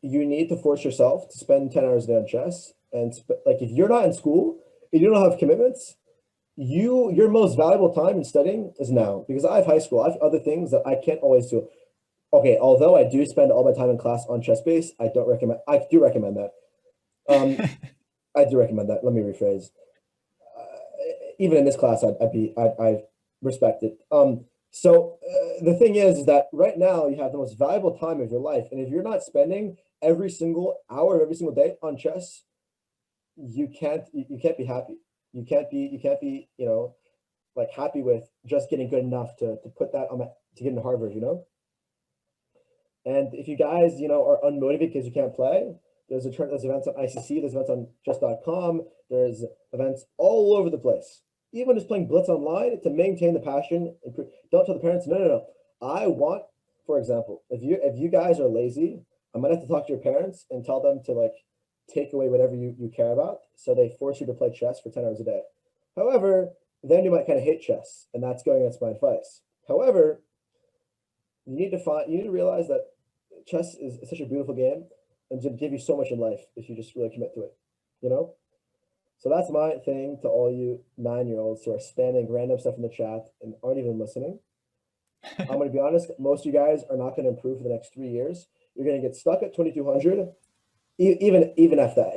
you need to force yourself to spend 10 hours a day on chess. And like, if you're not in school, if you don't have commitments, your most valuable time in studying is now, because I have high school. I have other things that I can't always do. Okay, although I do spend all my time in class on ChessBase, I do recommend that. I do recommend that. Let me rephrase. Even in this class, I respect it. So the thing is that right now you have the most valuable time of your life, and if you're not spending every single hour of every single day on chess, you can't be happy. You can't be like happy with just getting good enough to put that on to get into Harvard. And if you guys are unmotivated because you can't play, there's events on ICC, there's events on chess.com, there's events all over the place. Even just playing Blitz online to maintain the passion. Don't tell the parents, no. I want, for example, if you guys are lazy, I'm gonna have to talk to your parents and tell them to like take away whatever you care about, so they force you to play chess for 10 hours a day. However, then you might kind of hate chess, and that's going against my advice. However, you need to realize that chess is such a beautiful game, and to give you so much in life if you just really commit to it. So that's my thing to all you 9-year-olds who are spamming random stuff in the chat and aren't even listening. I'm going to be honest, most of you guys are not going to improve for the next 3 years. You're going to get stuck at 2,200. Even if that,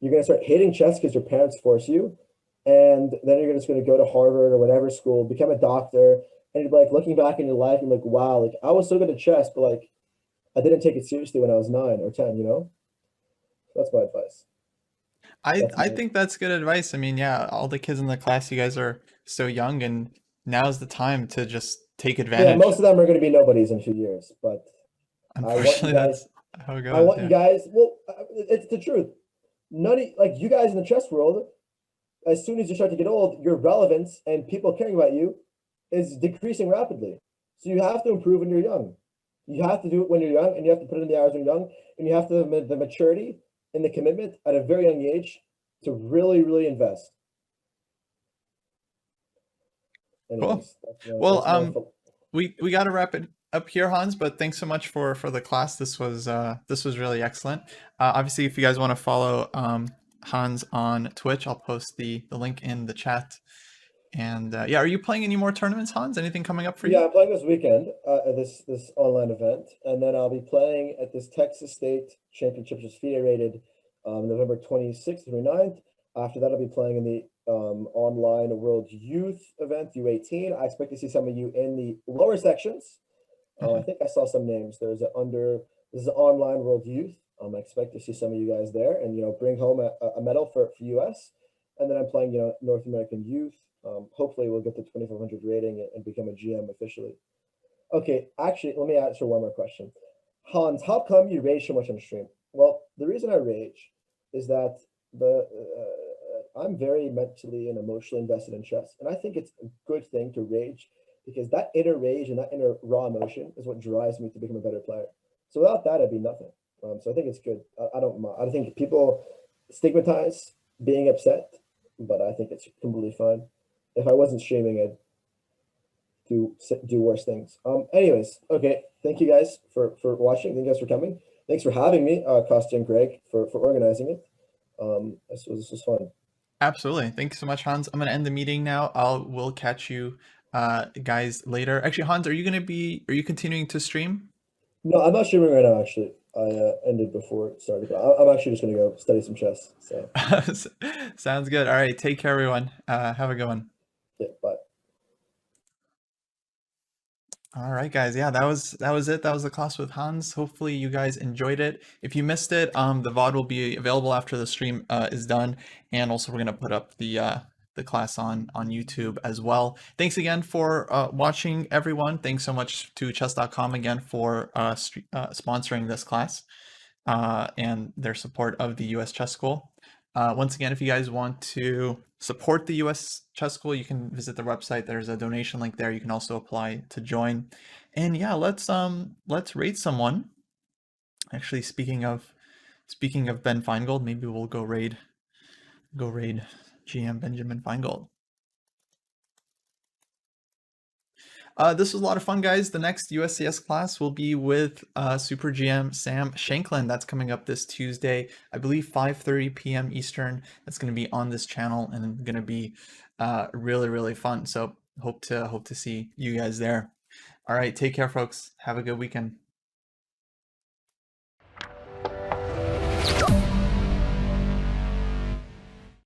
you're going to start hating chess because your parents force you. And then you're just going to go to Harvard or whatever school, become a doctor. And you're like looking back in your life and like, wow, like I was so good at chess, but like I didn't take it seriously when I was 9 or 10, That's my advice. I think that's good advice. I mean, yeah, all the kids in the class, you guys are so young, and now's the time to just take advantage. Yeah, most of them are going to be nobodies in 2 years, but unfortunately, that's how it goes. I want you guys. Well, it's the truth. Like you guys in the chess world, as soon as you start to get old, your relevance and people caring about you is decreasing rapidly. So you have to improve when you're young. You have to do it when you're young, and you have to put in the hours when you're young, and you have to have the maturity and the commitment at a very young age to really, really invest. Anyways, cool. Well, we got to wrap it up here, Hans. But thanks so much for the class. This was really excellent. Obviously, if you guys want to follow Hans on Twitch, I'll post the link in the chat. And yeah, are you playing any more tournaments, Hans? Anything coming up for you? Yeah, I'm playing this weekend at this online event, and then I'll be playing at this Texas State Championship, which is FIDE rated, November 26th, 29th. After that, I'll be playing in the online World Youth event, U18. I expect to see some of you in the lower sections. I think I saw some names. This is an online World Youth. I expect to see some of you guys there, and bring home a medal for US. And then I'm playing North American Youth. Hopefully we'll get the 2,400 rating and become a GM officially. Okay, actually, let me answer one more question. Hans, how come you rage so much on stream? Well, the reason I rage is that I'm very mentally and emotionally invested in chess, and I think it's a good thing to rage because that inner rage and that inner raw emotion is what drives me to become a better player. So without that, I'd be nothing. So I think it's good. I don't. I think people stigmatize being upset, but I think it's completely fine. If I wasn't streaming, I'd do worse things. Anyways, okay. Thank you guys for watching. Thank you guys for coming. Thanks for having me, Kostya and Greg, for organizing it. This was fun. Absolutely. Thanks so much, Hans. I'm gonna end the meeting now. We'll catch you guys later. Actually, Hans, are you continuing to stream? No, I'm not streaming right now. Actually, I ended before it started. But I'm actually just gonna go study some chess. So Sounds good. All right. Take care, everyone. Have a good one. yeah, bye. All right, guys. Yeah, that was it. That was the class with Hans. Hopefully you guys enjoyed it. If you missed it, the VOD will be available after the stream is done, and also we're gonna put up the class on YouTube as well. Thanks again for watching, everyone. Thanks so much to chess.com again for sponsoring this class and their support of the US Chess School. Once again, if you guys want to support the US Chess School, you can visit the website. There's a donation link there. You can also apply to join. And yeah, let's raid someone. Actually, speaking of Ben Feingold, maybe we'll go raid GM Benjamin Feingold. This was a lot of fun, guys. The next USCS class will be with Super GM Sam Shanklin. That's coming up this Tuesday, I believe 5:30 p.m. Eastern. That's going to be on this channel and going to be really, really fun. So hope to see you guys there. All right, take care, folks. Have a good weekend.